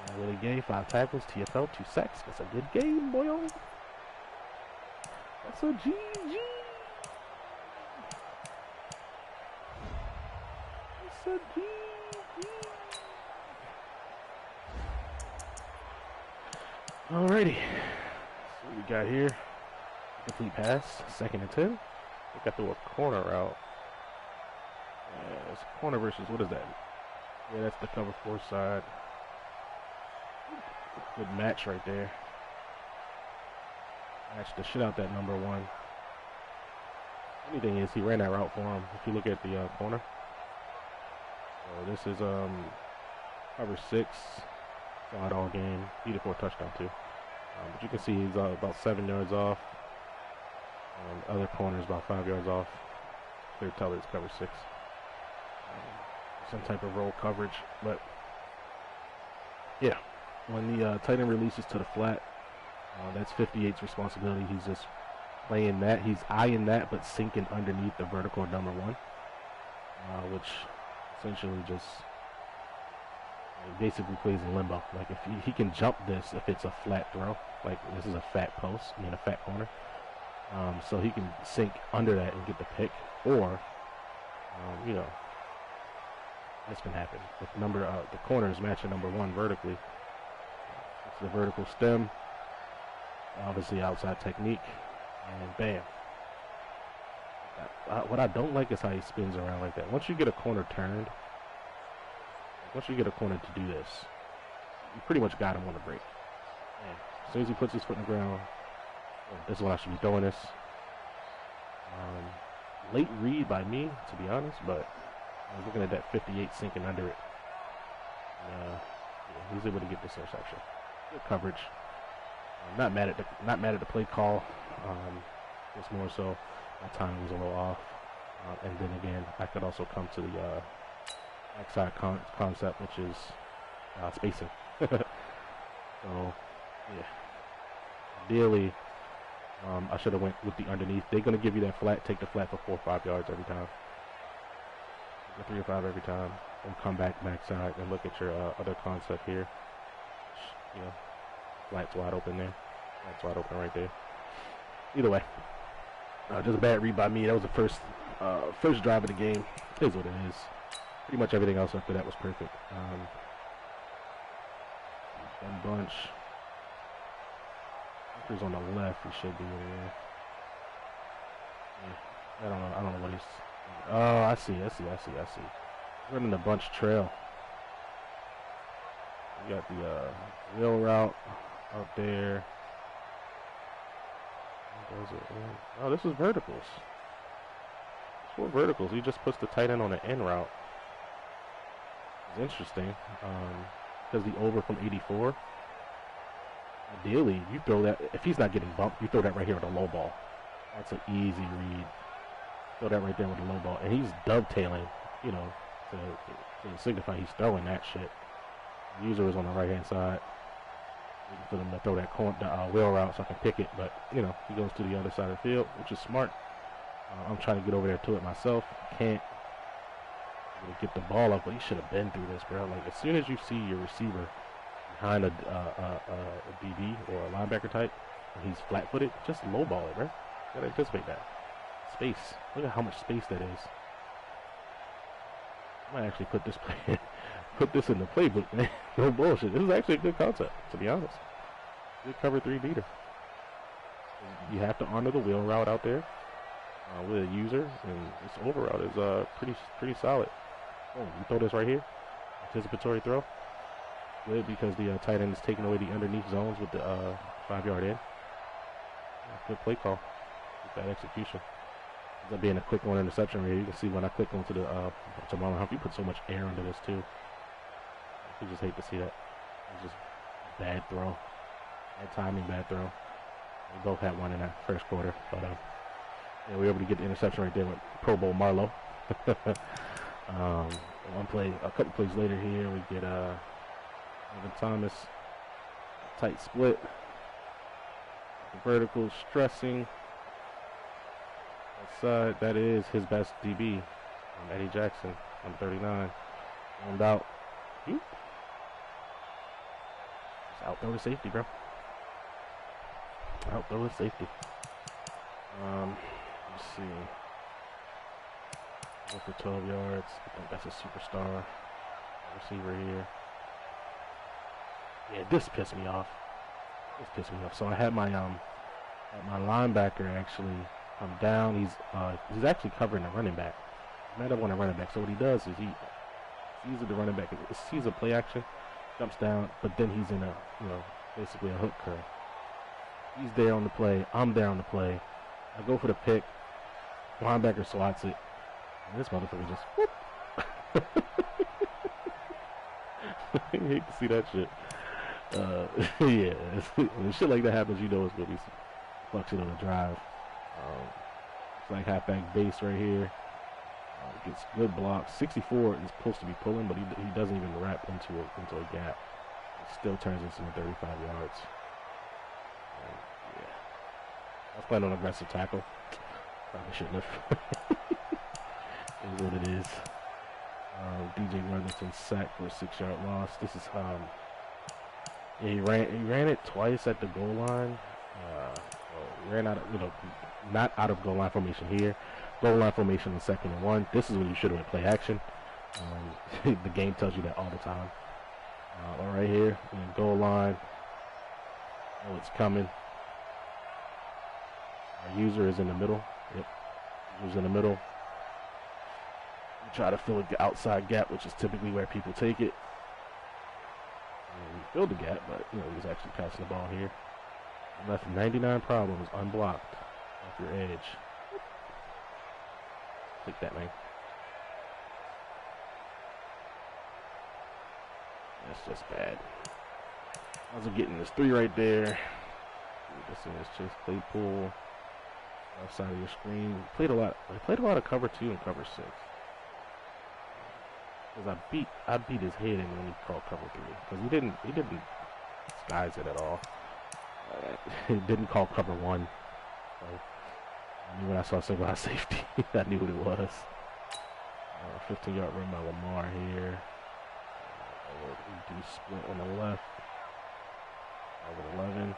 And Willie Gay, 5 tackles, TFL, 2 sacks. That's a good game, boy. That's a GG. That's a GG. Alrighty. So what we got here. Complete pass, 2nd and 10. We got through a corner route. It's corner versus, what is that? Yeah, that's the cover 4 side. Good match right there. Matched the shit out that number 1. Funny thing is, he ran that route for him. If you look at the corner. So this is cover 6. Saw it all game. He for a touchdown too. But you can see he's about 7 yards off. And other corner is about 5 yards off. Clear tell it's cover 6. Some type of roll coverage, but yeah. When the tight end releases to the flat, that's 58's responsibility. He's just playing that. He's eyeing that, but sinking underneath the vertical number 1, which essentially just basically plays in limbo. Like if he can jump this if it's a flat throw, like this is a fat post, a fat corner. So he can sink under that and get the pick, or this can happen. If the corner is matching number 1 vertically. It's the vertical stem, obviously outside technique, and bam. What I don't like is how he spins around like that. Once you get a corner turned, once you get a corner to do this, you pretty much got him on the break. And as soon as he puts his foot in the ground, well, this is when I should be throwing this. Late read by me, to be honest, but I was looking at that 58 sinking under it. And, yeah, he's able to get this interception. Good coverage. Not mad at the play call. It's more so my timing was a little off. And then again, I could also come to the backside concept, which is spacing. So, yeah. Ideally, I should have went with the underneath. They're going to give you that flat. Take the flat for 4 or 5 yards every time. 3 or 5 every time. And come backside and look at your other concept here. You know, flat's wide open there. Flat's wide open right there. Either way, just a bad read by me. That was the first drive of the game. It is what it is. Pretty much everything else after that was perfect. One bunch. He's on the left. He should be over there. Yeah. I don't know what he's. Oh, I see. Running the bunch trail. You got the wheel route out there. Oh, this is verticals. It's 4 verticals. He just puts the tight end on the end route. It's interesting. Because the over from 84. Ideally, you throw that. If he's not getting bumped, you throw that right here with a low ball. That's an easy read. Throw that right there with a low ball. And he's dovetailing, you know, to signify he's throwing that shit. The user is on the right-hand side. For them to throw that wheel route so I can pick it. But, you know, he goes to the other side of the field, which is smart. I'm trying to get over there to it myself. Can't get the ball up, but he should have been through this, bro. Like, as soon as you see your receiver behind a DB or a linebacker type, and he's flat-footed, just lowball it, bro. You gotta anticipate that. Space. Look at how much space that is. I might actually put this in the playbook, man. No bullshit. This is actually a good concept, to be honest. Good cover 3 beater. You have to honor the wheel route out there with a user, and this over route is pretty solid. Oh, you throw this right here. Anticipatory throw. Good, because the tight end is taking away the underneath zones with the 5-yard in. Good play call. Good execution. Ends up being a quick 1 interception right here. You can see when I click onto the Marlon Humphrey, put so much air into this too. You just hate to see that. It's just bad throw. Bad timing, bad throw. We both had one in that first quarter, but yeah, we were able to get the interception right there with Pro Bowl Marlowe. One play, a couple plays later here, we get Evan Thomas, tight split, the vertical stressing. Outside, that is his best DB, Eddie Jackson, on 39. Owned out. Just out throw the safety, bro. Out throw the safety. Let's see. Go for 12 yards. I think that's a superstar receiver here. Yeah, this pissed me off. So I had my linebacker actually come down. He's actually covering the running back. He might have won a running back. So what he does is he sees the running back, sees a play action, jumps down, but then he's in basically a hook curl. He's there on the play. I'm there on the play. I go for the pick. Linebacker swats it. And this motherfucker just whoop. I hate to see that shit. Yeah, when shit like that happens, you know it's gonna be some flexion on the drive. It's like halfback base right here. Gets good blocks. 64 is supposed to be pulling, but he doesn't even wrap into a gap. It still turns into 35 yards. Yeah, I was playing on aggressive tackle. Probably shouldn't have. It is what it is. DJ Worthington sacked for a 6-yard loss. This is yeah, he ran it twice at the goal line. Ran out of, not out of goal line formation here. Goal line formation on 2nd and 1. This is when you should have play action. The game tells you that all the time. Right here, goal line. Oh, it's coming. Our user is in the middle. Yep, user's in the middle. try to fill the outside gap, which is typically where people take it. And we filled the gap, but he was actually passing the ball here. Left 99 problems unblocked off your edge. Take that, man. That's just bad. How's it getting this 3 right there? This is just Claypool. Left side of your screen. Played a lot of cover 2 and cover 6. Because I beat his head in when he called cover 3. Because he didn't disguise it at all. He didn't call cover 1. So I knew when I saw single high safety, I knew what it was. 15-yard run by Lamar here. We do split on the left. W11.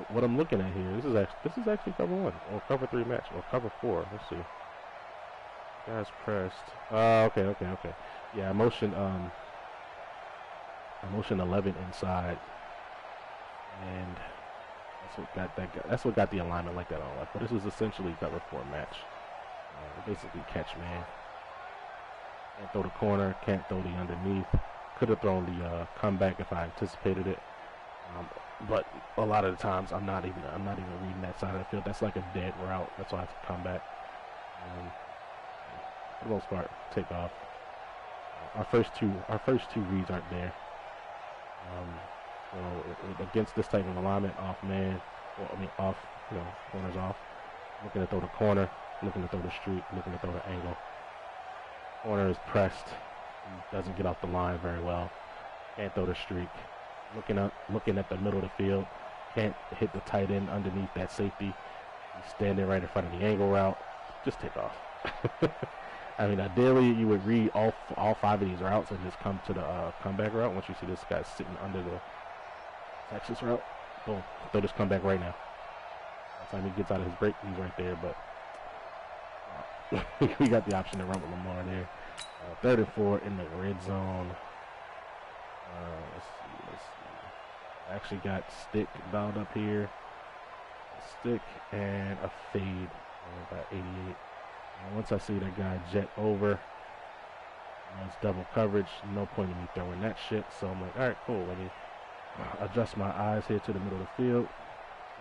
What I'm looking at here, this is actually cover 1 or cover 3 match or cover 4. Let's see. Guys pressed. Okay. Yeah, I motioned 11 inside, and that's what got the alignment like that on left. But this was essentially cover 4 match. Basically catch man. Can't throw the corner, can't throw the underneath. Could have thrown the comeback if I anticipated it. But a lot of the times I'm not even reading that side of the field. That's like a dead route. That's why I have to come back. For the most part, take off. Our first two reads aren't there. So against this type of alignment, off man, off, corners off. Looking to throw the corner, looking to throw the streak, looking to throw the angle. Corner is pressed, doesn't get off the line very well. Can't throw the streak. Looking at the middle of the field, can't hit the tight end underneath that safety. He's standing right in front of the angle route. Just take off. I mean, ideally you would read all 5 of these routes and just come to the comeback route. Once you see this guy sitting under the Texas route, boom, throw this comeback right now. By the time he gets out of his break, he's right there. But we got the option to run with Lamar there. 3rd and 4 in the red zone. Let's see. I actually got stick dialed up here. A stick and a fade. About 88. And once I see that guy jet over, it's double coverage. No point in me throwing that shit. So I'm like, all right, cool. Let me adjust my eyes here to the middle of the field.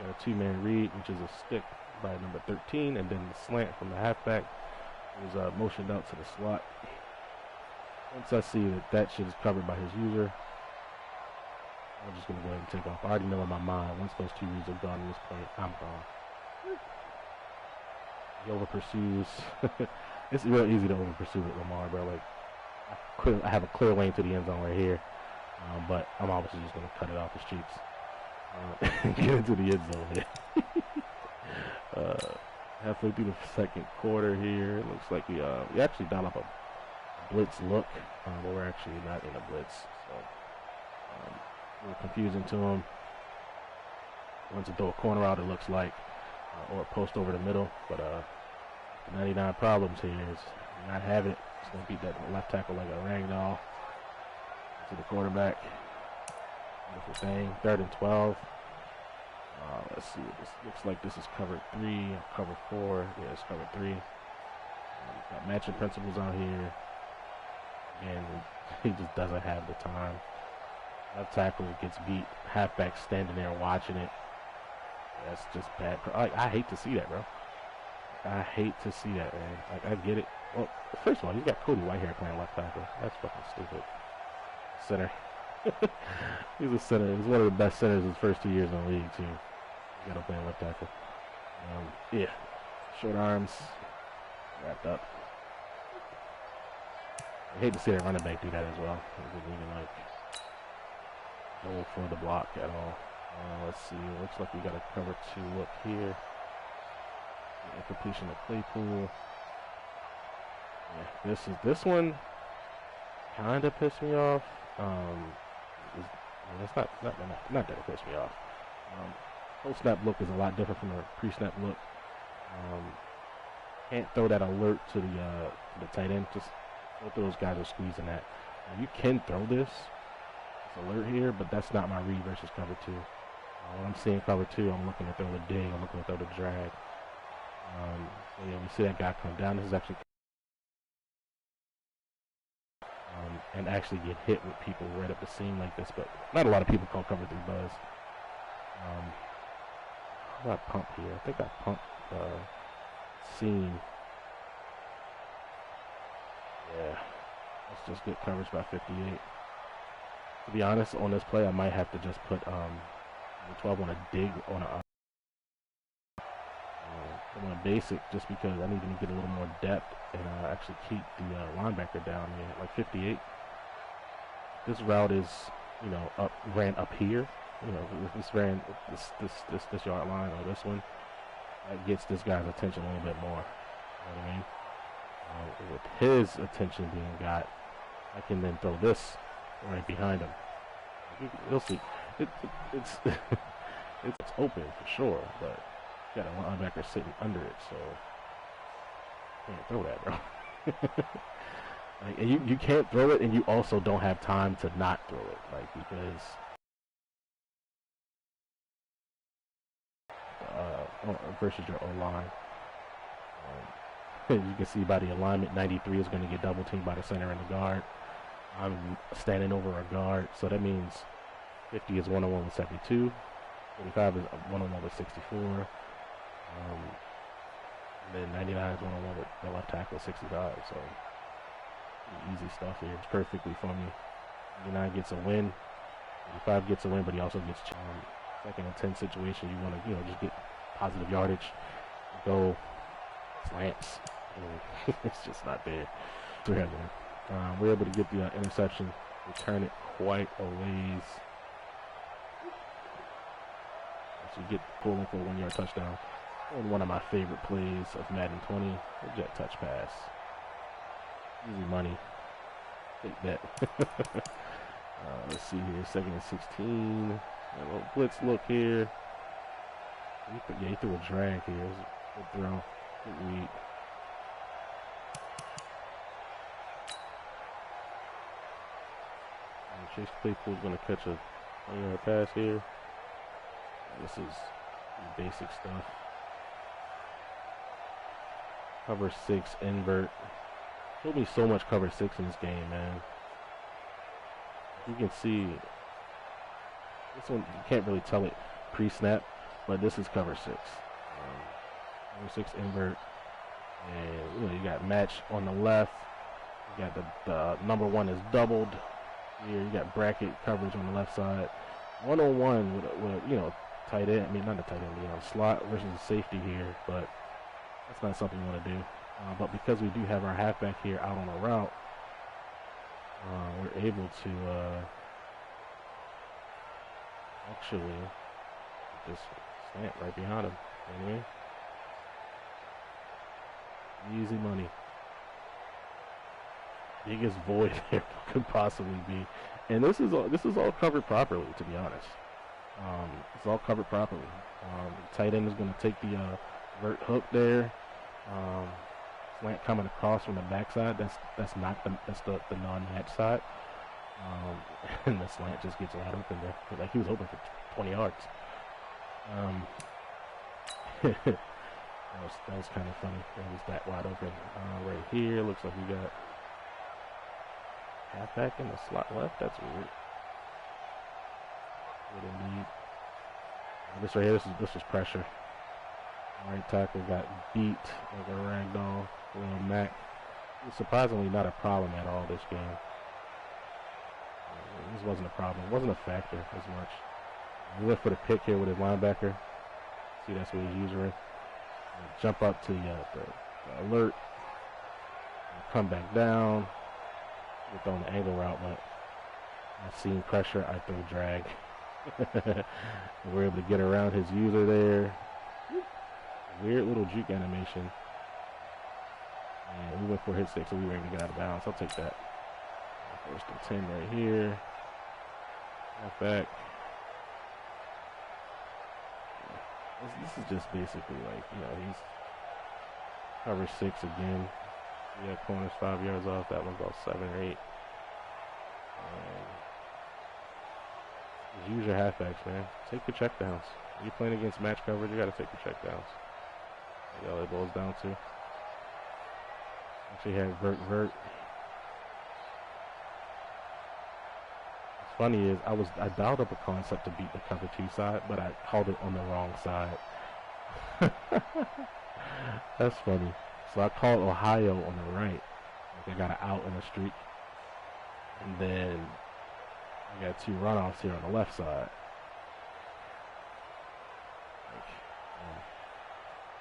Got a 2-man read, which is a stick by number 13, and then the slant from the halfback was motioned out to the slot. Once I see that shit is covered by his user, I'm just going to go ahead and take off. I already know in my mind, once those 2 reads are gone at this point, I'm gone. He over pursues. It's real easy to over pursue with Lamar, bro. Like, I have a clear lane to the end zone right here, but I'm obviously just going to cut it off his cheeks. Get into the end zone here. Halfway through the 2nd quarter here, it looks like we actually dialed up a blitz look, but we're actually not in a blitz. So, a little confusing to him. Wants to throw a corner out, it looks like, or a post over the middle, but 99 problems here is not having it. It's going to beat that left tackle like a rag doll to the quarterback. Beautiful thing. 3rd and 12. Let's see. This looks like this is cover 3, cover 4. Yeah, it's cover 3. Got matching principles out here. And he just doesn't have the time. Left tackle gets beat. Halfback standing there watching it. That's just bad. I hate to see that, bro. I hate to see that, man. Like, I get it. Well, first of all, he's got Cody Whitehair playing left tackle. That's fucking stupid. Center. He's a center. He's one of the best centers his first 2 years in the league, too. He's got to play left tackle. Yeah. Short arms. Wrapped up. I hate to see that running back do that as well. He doesn't even, like, go for the block at all. Let's see. Looks like we got a cover 2 look here. Completion of Claypool. Yeah, this one kind of pissed me off. It's not that it pissed me off. Post-snap look is a lot different from a pre-snap look. Can't throw that alert to the tight end. Just both of those guys are squeezing that. Now, you can throw this alert here, but that's not my read versus cover 2. When I'm seeing cover 2, I'm looking to throw the dig. I'm looking to throw the drag. So yeah, we see that guy come down. This is actually and actually get hit with people right up the seam like this, but not a lot of people call cover 3 buzz. How about pump here? I think I pumped seam. Yeah, that's just good coverage by 58. To be honest, on this play, I might have to just put the 12 on a dig on a on a basic, just because I need to get a little more depth and actually keep the linebacker down here, like 58. This route is, you know, ran up here. You know, this ran this yard line or this one, that gets this guy's attention a little bit more. You know what I mean? With his attention being got, I can then throw this right behind him. You'll see. It's it's open for sure, but got a linebacker sitting under it, so can't throw that, bro. Like, and you can't throw it, and you also don't have time to not throw it, like, because versus your O-line. You can see by the alignment, 93 is going to get double teamed by the center and the guard. I'm standing over a guard, so that means 50 is one-on-one with 72. 45 is one-on-one with 64. And then 99 is one-on-one with the left tackle, 65. So easy stuff here. It's perfectly for me. 99 gets a win. 45 gets a win, but he also gets second and 10 situation. You want to, just get positive yardage. Go slants. It's just not there. We're able to get the interception, return it quite a ways. So you get pulling for a 1-yard touchdown. And one of my favorite plays of Madden 20, the jet touch pass. Easy money. Take that. Let's see here, 2nd and 16. A little blitz look here. He threw a drag here. It was a good throw. Good read. Chase Claypool's going to catch a 1-yard pass here. This is basic stuff. Cover 6 invert. Showed me so much cover 6 in this game, man. You can see this one, you can't really tell it pre-snap, but this is cover 6. Cover 6 invert. And you got match on the left. You got the number 1 is doubled. Here you got bracket coverage on the left side. 1-on-1 with tight end. I mean, not a tight end, slot versus a safety here, but that's not something you want to do. But because we do have our halfback here out on a route, we're able to actually just slant right behind him. Anyway, easy money. Biggest void there could possibly be, and this is all covered properly. To be honest, it's all covered properly. Tight end is going to take the vert hook there. Slant coming across from the backside. That's the non-match side. And the slant just gets wide open there. Like he was open for 20 yards. That was kind of funny. It was that wide open. Right here, looks like we got halfback in the slot left. That's weird. Indeed. This right here, this was pressure. Right tackle got beat like a ragdoll. Little Mac. It was surprisingly not a problem at all this game. This wasn't a problem. It wasn't a factor as much. He went for the pick here with his linebacker. See, that's what he's using. Jump up to the alert. Come back down. We're throwing the angle route, but I've seen pressure. I throw drag. We're able to get around his user there. Weird little juke animation. And we went for a hit stick, so we were able to get out of bounds. I'll take that. First and 10 right here. Halfback. This is just basically like, he's cover 6 again. We got corners 5 yards off. That one's about 7 or 8. Just use your halfbacks, man. Take your checkdowns. You're playing against match coverage, you got to take your checkdowns. All it boils down to. Actually had vert. What's funny is I dialed up a concept to beat the cover 2 side, but I called it on the wrong side. That's funny. So I called Ohio on the right. Like I got an out in a streak. And then I got 2 runoffs here on the left side.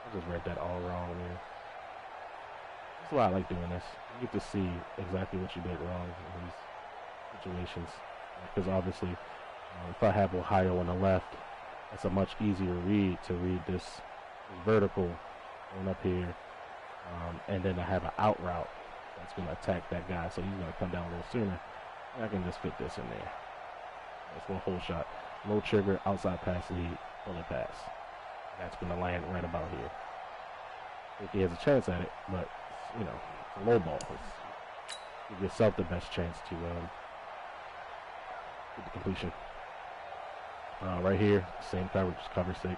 I just read that all wrong here. That's why I like doing this. You get to see exactly what you did wrong in these situations. Because obviously, if I have Ohio on the left, it's a much easier read to read this vertical going up here. And then I have an out route that's going to attack that guy. So he's going to come down a little sooner. And I can just fit this in there. That's one whole shot. Low trigger, outside pass lead, bullet pass. That's going to land right about here. I think he has a chance at it, but, you know, it's a low ball. Give yourself the best chance to get the completion. Right here, same coverage, cover 6.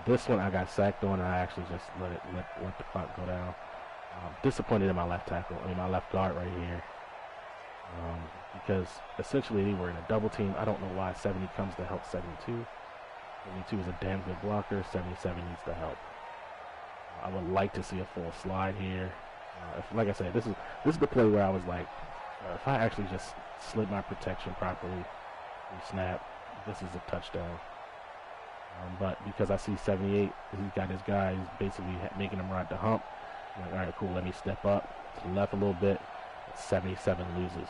This one I got sacked on, and I actually just let the clock go down. Disappointed in my left tackle, my left guard right here. Because essentially they were in a double team. I don't know why 70 comes to help 72. 72 is a damn good blocker. 77 needs the help. I would like to see a full slide here. Like I said, this is the play where I was like, if I actually just slid my protection properly, snap, this is a touchdown. But because I see 78, he's got his guy, he's basically making him ride the hump. I'm like, all right, cool, let me step up to the left a little bit. 77 loses.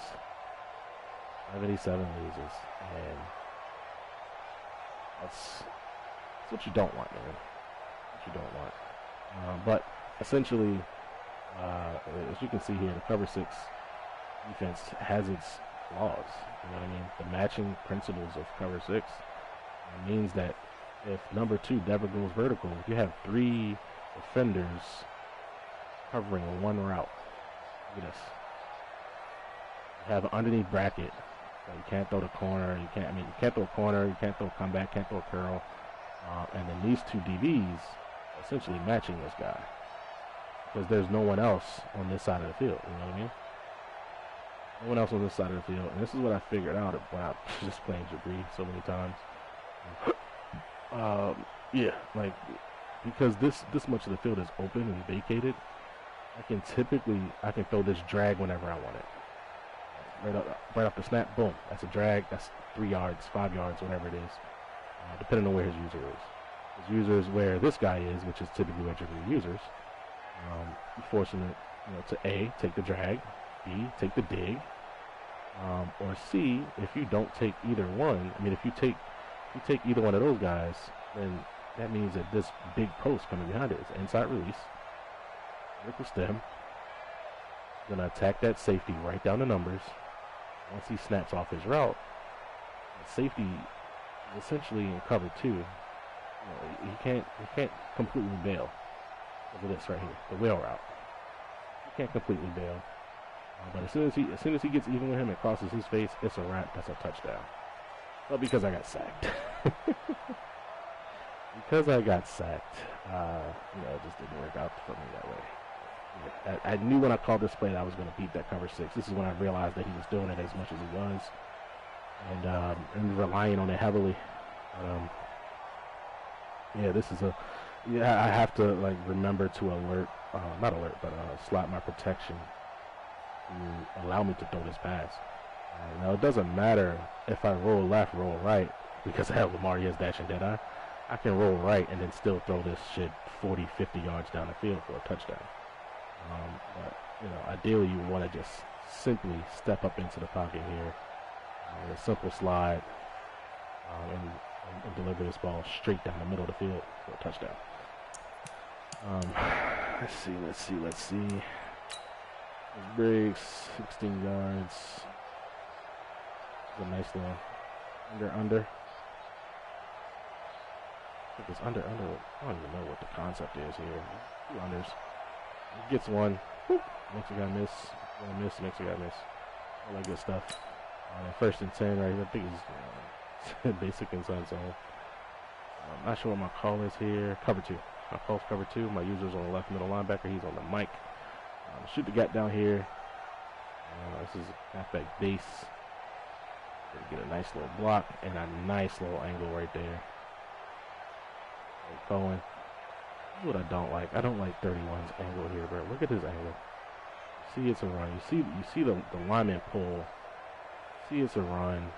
77 loses. And that's what you don't want, man. What you don't want. But essentially, as you can see here, the cover 6 defense has its flaws. You know what I mean? The matching principles of cover 6 means that if number 2 never goes vertical, you have 3 defenders covering one route. Look at this. You have an underneath bracket. So you can't throw the corner. You can't throw a corner. You can't throw a comeback. Can't throw a curl. And then these 2 DBs essentially matching this guy because there's no one else on this side of the field. You know what I mean? No one else on this side of the field. And this is what I figured out when I was just playing Jabri so many times. Yeah, like because this much of the field is open and vacated, I can throw this drag whenever I want it. Right off the snap, boom. That's a drag. That's 3 yards, 5 yards, whatever it is, depending on where his user is. His user is where this guy is, which is typically where Jabri users. Forcing it, to A, take the drag, B, take the dig, or C, if you don't take either one. If you take either one of those guys, then that means that this big post coming behind it is inside release, vertical stem. Gonna attack that safety right down the numbers. Once he snaps off his route, the safety is essentially in cover 2. He can't completely bail. Look at this right here, the wheel route. He can't completely bail. But as soon as he gets even with him and crosses his face, it's a wrap. That's a touchdown. But because I got sacked. Because I got sacked, it just didn't work out for me that way. I knew when I called this play that I was going to beat that cover 6. This is when I realized that he was doing it as much as he was, and relying on it heavily. I have to remember to slot my protection to allow me to throw this pass. Now it doesn't matter if I roll left, roll right, because I have Lamar dashing dead-eye. I can roll right and then still throw this shit 40, 50 yards down the field for a touchdown. But ideally you want to just simply step up into the pocket here, a simple slide, and deliver this ball straight down the middle of the field for a touchdown. Let's see. Breaks, 16 yards. It's a nice little under. I think it's under. I don't even know what the concept is here. 2 unders. He gets one. Whoop, makes a guy miss. Makes a guy miss. All that good stuff. First and 10 right here. I think it's basic inside zone. I'm not sure what my call is here. Cover my post cover 2. My user's on the left middle linebacker. He's on the mic. Shoot the gap down here. This is halfback base. Get a nice little block and a nice little angle right there. Cohen. This is what I don't like. I don't like 31's angle here, bro. Look at his angle. See it's a run. You see the lineman pull. See it's a run.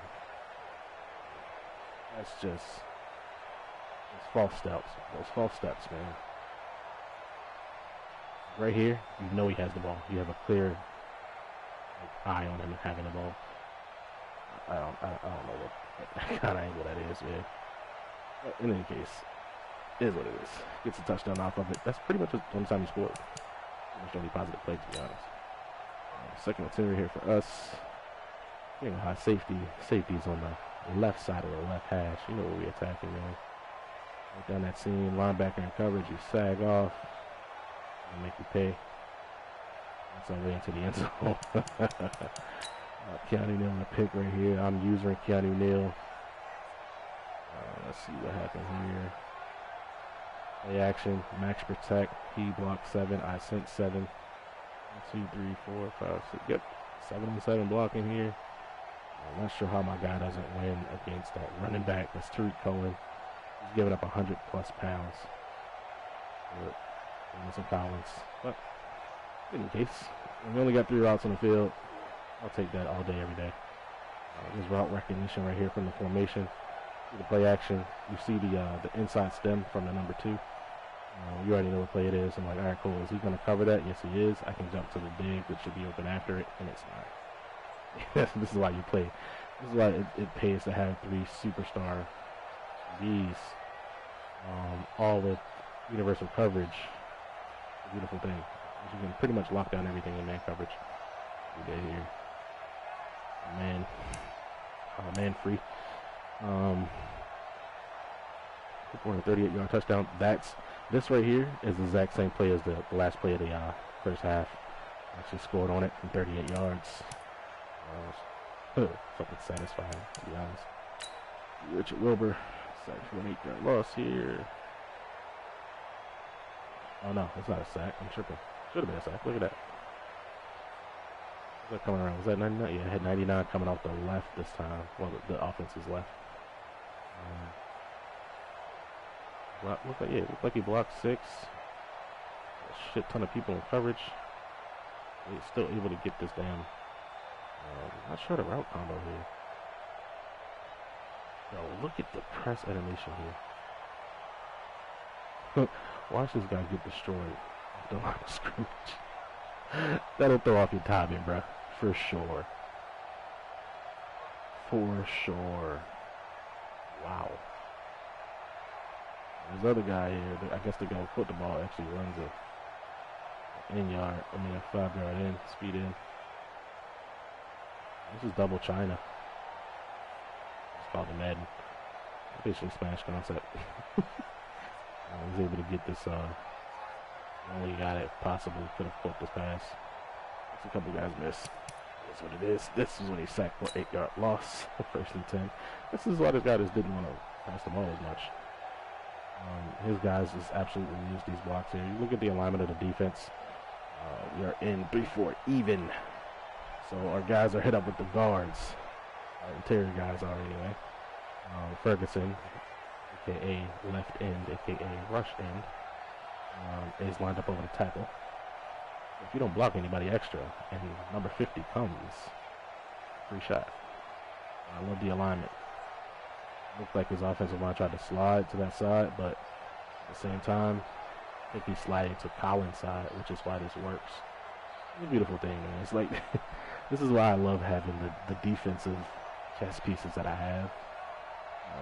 That's just it's false steps. Those false steps, man. Right here, you know he has the ball. You have a clear eye on him having the ball. I don't know what kind of angle that is, man. But in any case, it is what it is. Gets a touchdown off of it. That's pretty much the only time he scored. Pretty much the only positive play, to be honest. Second material here for us. You know how safety's on the left side of the left hash. You know where we're attacking, man. Right down that seam, linebacker in coverage. You sag off. And make you pay. That's our way into the end zone. Keanu Neal on the pick right here. I'm using Keanu Neal. Let's see what happened here. Play action, max protect. He blocked 7. I sent 7. 1, 2, 3, 4, 5, 6. Yep, 7 on 7 blocking here. I'm not sure how my guy doesn't win against that running back. That's Tariq Cohen. He's giving up 100+ pounds. Some Collins, but in any case, we only got 3 routes on the field. I'll take that all day, every day. There's route recognition right here from the formation. See the play action. You see the inside stem from the number 2. You already know what play it is. I'm like, all right, cool. Is he going to cover that? Yes, he is. I can jump to the dig, which should be open after it, and it's not. This is why you play. This is why it pays to have 3 superstar Vs, all with universal coverage. A beautiful thing. You can pretty much lock down everything in man coverage. We get here. Man free. 438-yard touchdown. This right here is the exact same play as the last play of the first half. Actually scored on it from 38 yards. Fucking satisfying, to be honest. Richard Wilbur, sack for an 8-yard loss here. Oh no, it's not a sack. I'm tripping. Should have been a sack. Look at that. Was that coming around? Was that 99? Yeah, it had 99 coming off the left this time. Well, the offense's left. Looked like he blocked 6. A shit ton of people in coverage. He's still able to get this damn. Not sure the route combo here. Yo, look at the press animation here. Watch this guy get destroyed off the line of scrimmage. That'll throw off your timing, bro. For sure. For sure. Wow. This other guy here, I guess the guy who put the ball actually runs a 5-yard in, speed in. This is double China. It's called the Madden. Basically Spanish concept. I was able to get this, only guy that possibly could have caught this pass. That's a couple guys missed. That's what it is. This is when he sacked for 8-yard loss. First and 10. This is why this guy just didn't want to pass the ball as much. His guys just absolutely use these blocks here. You look at the alignment of the defense. We are in 3-4 even. So our guys are hit up with the guards. Our interior guys are anyway. Ferguson, a.k.a. left end, a.k.a. rush end, is lined up over the tackle. If you don't block anybody extra, and number 50 comes, free shot. I love the alignment. Looked like his offensive line tried to slide to that side, but at the same time, I think he's sliding to Collins' side, which is why this works. It's a beautiful thing, man. It's like, this is why I love having the defensive chess pieces that I have,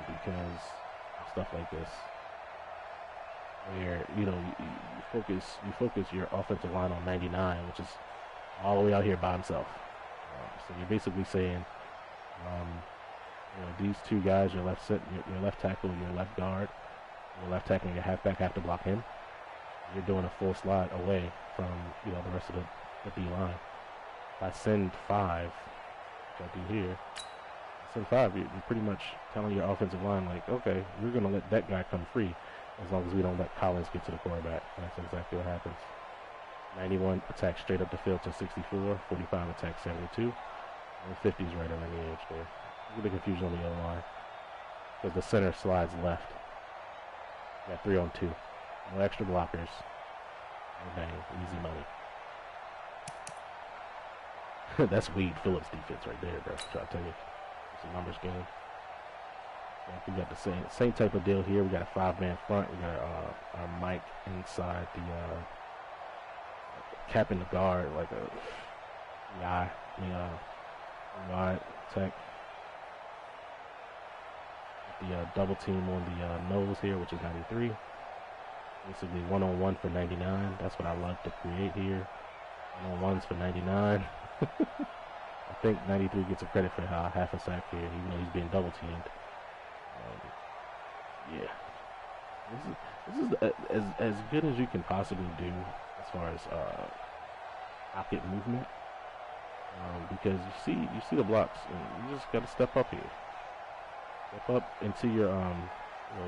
because of stuff like this, where, you know, you focus your offensive line on 99, which is all the way out here by himself. So you're basically saying, you know, these 2 guys, your left tackle, your left guard, your left tackle, and your halfback have to block him. You're doing a full slide away from, you know, the rest of the D line. If I send 5, which I do here, send 5, you're pretty much telling your offensive line, like, okay, we're going to let that guy come free. as long as we don't let Collins get to the quarterback. That's exactly what happens. 91 attacks straight up the field to 64. 45 attacks 72. And 50's right around the edge there. Look at the confusion on the O-line. Because the center slides left. We got 3 on 2. No extra blockers. Bang, easy money. That's Wade Phillips defense right there, bro. Try to tell you. It's a numbers game. We got the same type of deal here. We got a 5-man front. We got our Mike inside the capping the guard like a guy. Wide tech. The double team on the nose here, which is 93. Basically 1-on-1 for 99. That's what I love to create here. 1-on-1s for 99. I think 93 gets a credit for half a sack here, even though he's being double teamed. Yeah, this is as good as you can possibly do as far as pocket movement, because you see the blocks, and you just got to step up here, step up into your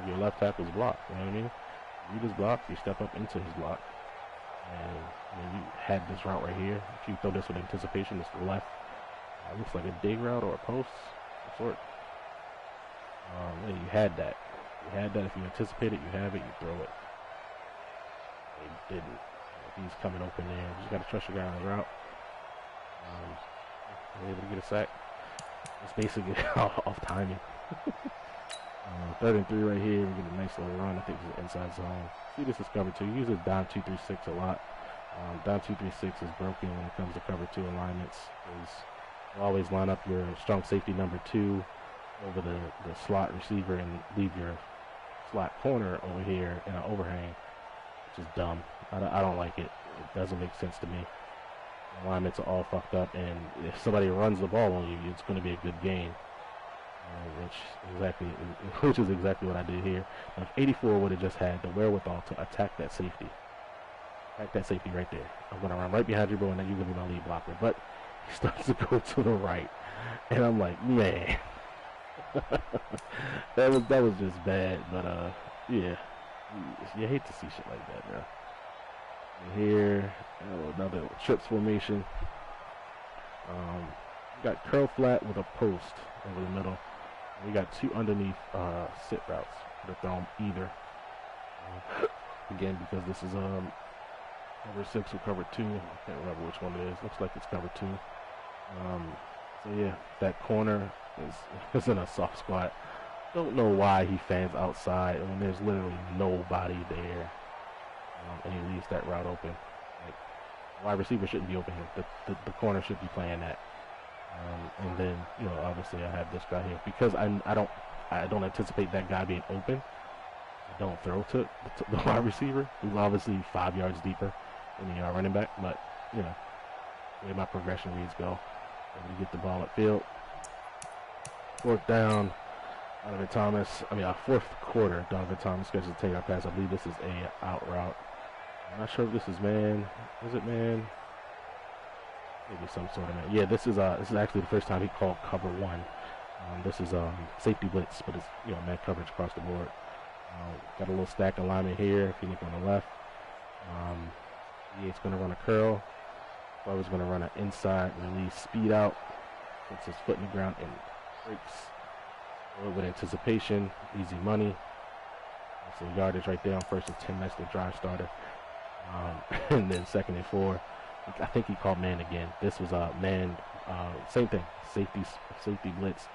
your left tackle's block. You know what I mean? You just block, you step up into his block, and you had this route right here. If you throw this with anticipation, it's the left. Looks like a dig route or a post of sort. Yeah, you had that. You had that. If you anticipate it, you have it, you throw it. They didn't. He's coming open there. You just got to trust your guy on the route. Able to get a sack. It's basically off timing. 3rd and 3 right here. We get a nice little run. I think it's an inside zone. See, this is cover 2. He uses down 2-3-6 a lot. Down 2-3-6 is broken when it comes to cover 2 alignments. You always line up your strong safety number 2 over the slot receiver and leave your slot corner over here in an overhang, which is dumb. I don't like it. It doesn't make sense to me. The alignments are all fucked up, and if somebody runs the ball on you, it's going to be a good game. Which is exactly what I did here. Now, if 84 would have just had the wherewithal to attack that safety right there, I'm going to run right behind you, bro, and then you're going to be my lead blocker. But he starts to go to the right, and I'm like, man, that was just bad. But yeah, you hate to see shit like that, bro. And here, another trips formation. Got curl flat with a post over the middle. We got 2 underneath sit routes. They're thrown either. Again, because this is cover 6 or cover 2. I can't remember which one it is. Looks like it's cover 2. So yeah, that corner is in a soft spot. Don't know why he fans outside when there's literally nobody there, and he leaves that route open. Like, wide receiver shouldn't be open here. The corner should be playing that. And then, obviously I have this guy here because I don't anticipate that guy being open. I don't throw to the wide receiver, who's obviously 5 yards deeper than the running back. But the way my progression reads go, able to get the ball upfield. 4th down, Donovan Thomas. Fourth quarter, Donovan Thomas gets to take our pass. I believe this is a out route. I'm not sure if this is man. Is it man? Maybe some sort of man. Yeah, this is actually the first time he called cover 1. This is safety blitz, but it's man coverage across the board. Got a little stack alignment here. If you look on the left, it's going to run a curl. I was going to run an inside release speed out. Puts his foot in the ground and breaks with anticipation. Easy money. So yardage right there on 1st and 10. Nice little drive starter. And then 2nd and 4. I think he called man again. This was a man, same thing. Safety blitz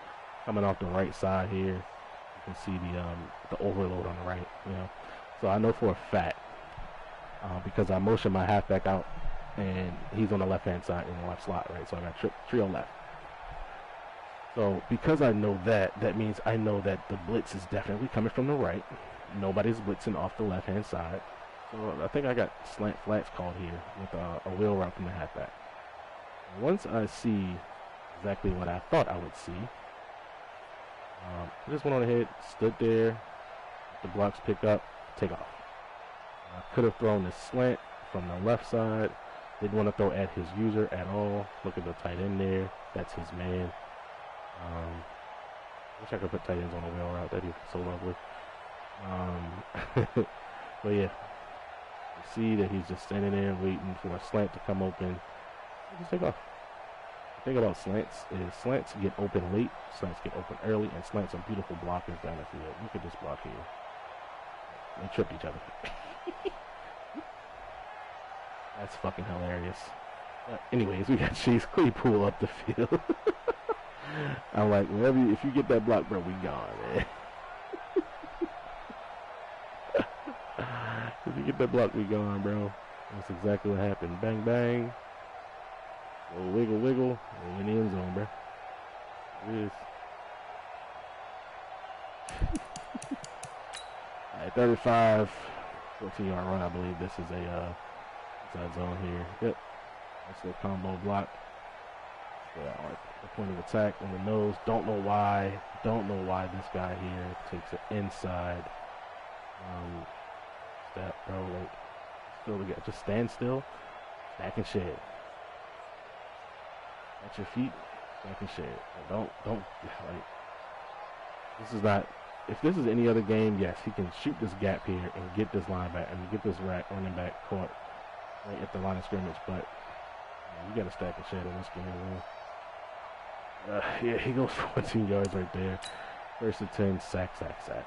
coming off the right side here. You can see the overload on the right. So I know for a fact because I motioned my halfback out, and he's on the left-hand side in the left slot, right? So I got trio left. So because I know that, that means I know that the blitz is definitely coming from the right. Nobody's blitzing off the left-hand side. So I think I got slant flats called here with a wheel route from the halfback. Once I see exactly what I thought I would see, I just went on ahead, stood there, the blocks pick up, take off. I could have thrown this slant from the left side. Didn't want to throw at his user at all. Look at the tight end there. That's his man. Wish I could put tight ends on a wheel route. That'd be so lovely. But yeah, you see that he's just standing there waiting for a slant to come open. Just take off. The thing about slants is slants get open late, slants get open early, and slants are beautiful blockers down the field. Look at this block here. They trip each other. That's fucking hilarious. But anyways, we got Chase Claypool up the field. I'm like, if you get that block, bro, we gone, man. If you get that block, we gone, bro. That's exactly what happened. Bang, bang. Little wiggle, wiggle. And in the end zone, bro. It is. Alright, 35. 14-yard run, I believe. This is a inside zone here. Yep. That's a combo block. Yeah, the point of attack on the nose. Don't know why this guy here takes it inside. Step, bro. Like, still together. Just stand still. Stack and shed. At your feet. Stack and shed. Don't like. This is not. If this is any other game, yes, he can shoot this gap here and get this linebacker and get this running back caught right at the line of scrimmage. But you got to stack and shed in this game, man. Yeah, he goes 14 yards right there. First and 10, sack. Right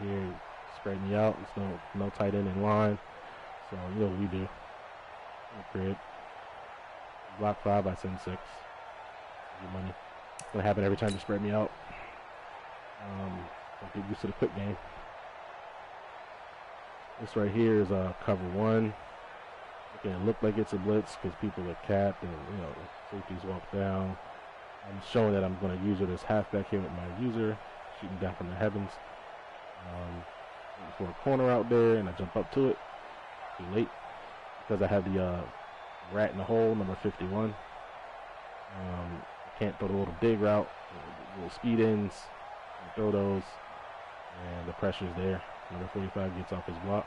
here, spread me out. There's no tight end in line. So, you know what we do. Crib. Block 5, I send 6. Good money. It's going to happen every time you spread me out. Don't get used to the quick game. This right here is cover 1. It can look like it's a blitz because people are capped and, you know, safeties walk down. I'm showing that I'm going to use it as halfback here with my user, shooting down from the heavens. For a corner out there, and I jump up to it. Too late because I have the rat in the hole, number 51. Can't throw the little dig route, little speed ins, throw those, and the pressure's there. Number 45 gets off his block.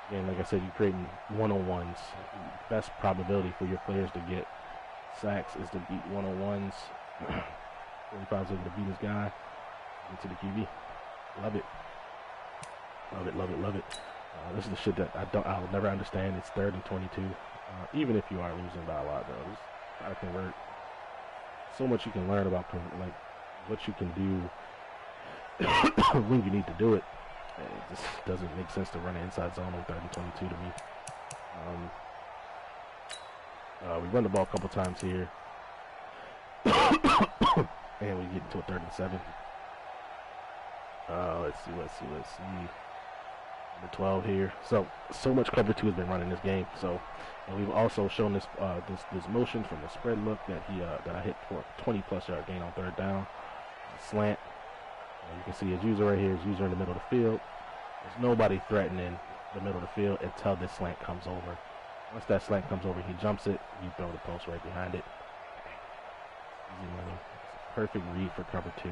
Again, like I said, you're creating one-on-ones. Best probability for your players to get sacks is to beat one-on-ones. 45's able to beat his guy. Get to the QB. Love it. Love it. This is the shit that I'll never understand. It's 3rd and 22. Even if you are losing by a lot, bro. Just try to convert. So much you can learn about like what you can do when you need to do it. It just doesn't make sense to run an inside zone on 3rd and 22 to me. We run the ball a couple times here. And we get into a 3rd and 7. Let's see. Number 12 here. So much cover 2 has been running this game. So, and we've also shown this this motion from the spread look that I hit for a 20+ yard gain on 3rd down. Slant. You can see his user right here. His user in the middle of the field. There's nobody threatening the middle of the field until this slant comes over. Once that slant comes over, he jumps it. You throw the post right behind it. Easy money. It's a perfect read for cover 2.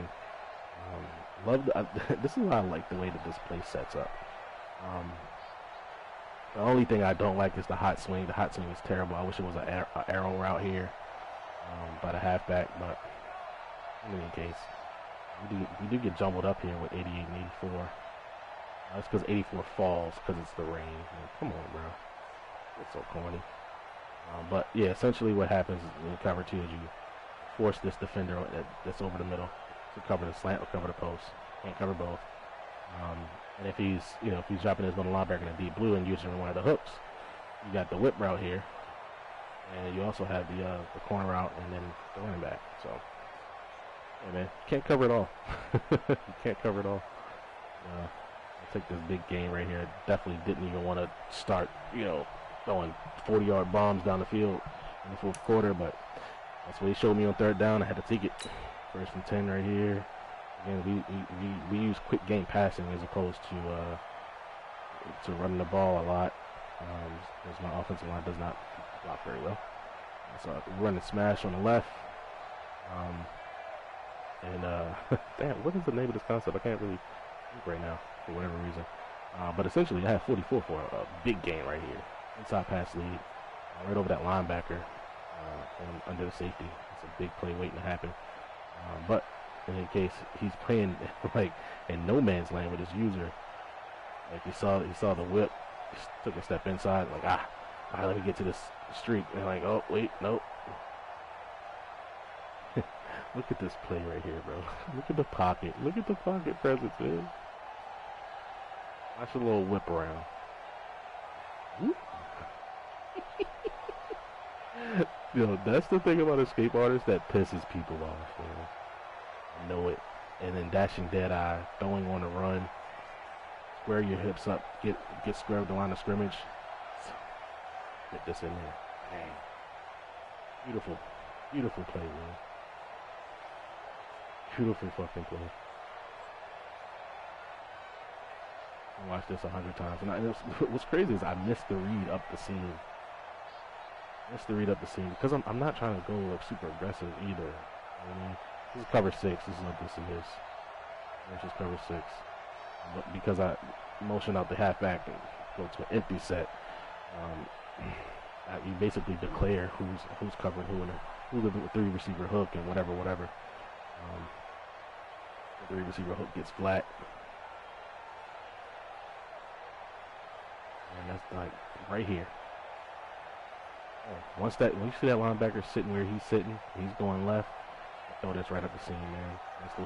This is why I like the way that this play sets up. The only thing I don't like is the hot swing. The hot swing is terrible. I wish it was an arrow route here by the halfback, but in any case, we do get jumbled up here with 88 and 84. That's because 84 falls because it's the rain. Come on, bro. It's so corny. But yeah, essentially what happens in cover 2 is you force this defender that's over the middle to cover the slant or cover the post. Can't cover both. And if he's dropping his middle linebacker in a deep blue and using one of the hooks, you got the whip route here, and you also have the corner route and then the running back. So, yeah, man, can't cover it all. You can't cover it all. I'll take this big game right here. Definitely didn't even want to start, throwing 40-yard bombs down the field in the 4th quarter, but that's what he showed me on 3rd down. I had to take it. 1st and 10 right here. Again, we use quick game passing as opposed to running the ball a lot. Because my offensive line does not block very well. So we run the smash on the left. Damn, what is the name of this concept? I can't really think right now for whatever reason. But essentially, I have 44 for a big game right here. Inside pass lead, right over that linebacker, under the safety. It's a big play waiting to happen. But in any case, he's playing like in no man's land with his user. Like he saw the whip, just took a step inside, like let me get to this streak, and like, oh wait, nope. Look at this play right here, bro. Look at the pocket. Look at the pocket presence, man. Watch a little whip around. Yo, that's the thing about escape artists that pisses people off, man. I know it. And then dashing dead eye, throwing on the run, square your hips up, get square of the line of scrimmage. Get this in there. Dang. Beautiful, beautiful play, man. Beautiful fucking play. I watched this 100 times, and what's crazy is I missed the read up the seam. Because I'm not trying to go like super aggressive either. You know what I mean? This is cover 6. This is what this is. This is cover 6. But because I motion out the halfback and go to an empty set, you basically declare who's covering who, and who's the 3 receiver hook and whatever. The 3 receiver hook gets flat. And that's like right here. When you see that linebacker sitting where he's sitting, he's going left. Throw this right up the seam, man. Nice a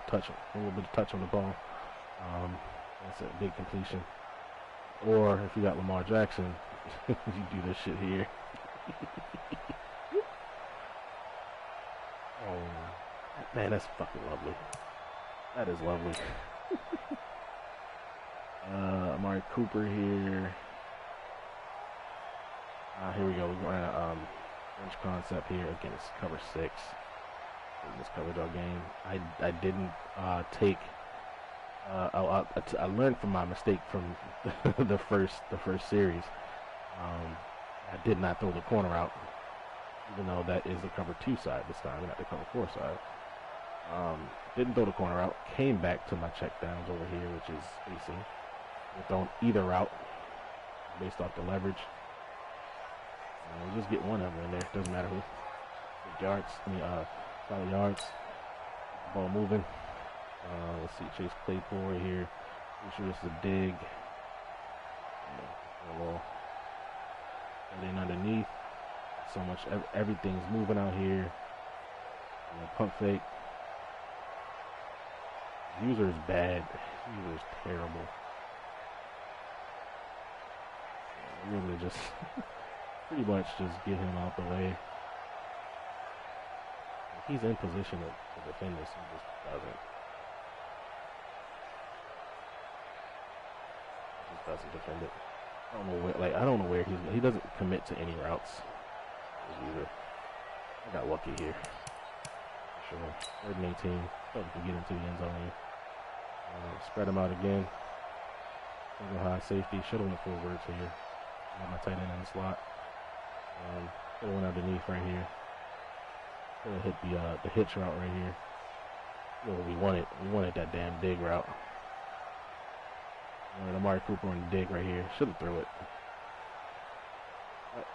little bit of touch on the ball. That's a big completion. Or if you got Lamar Jackson, you do this shit here. Oh man, that's fucking lovely. That is lovely. Amari Cooper here. Here we go. We're going to French concept here against cover 6 in this cover dog game. I didn't take. I learned from my mistake from the first series. I did not throw the corner out, even though that is the cover 2 side this time, not the cover 4 side. Didn't throw the corner out. Came back to my check downs over here, which is spacing. Thrown either route based off the leverage. We'll just get one of them in there. Doesn't matter who. Yards. Solid yards. Ball moving. Let's see. Chase Claypool right here. Pretty sure this is a dig. Get in underneath. So much. Everything's moving out here. Pump fake. User is bad. User is terrible. Really just pretty much just get him out the way. If he's in position to defend this, he just doesn't. He just doesn't defend it. I don't know where he doesn't commit to any routes. Either. I got lucky here. For sure. 3rd and 18. Thought we could get into the end zone here. Spread him out again. Single high safety. Should have went forwards here. Got my tight end in the slot. Put one underneath right here. Gonna hit the hitch route right here. You know what we wanted? We wanted that damn dig route. We wanted Amari Cooper on the dig right here. Should have threw it. But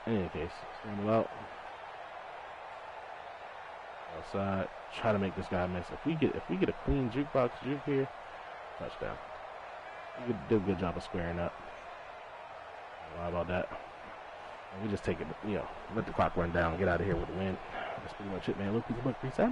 in any case, scramble out. Outside. Try to make this guy miss. If we get a clean jukebox juke here, touchdown. We did a good job of squaring up. How about that? And we just take it, let the clock run down, get out of here with a win. That's pretty much it, man. Look, peace, peace out.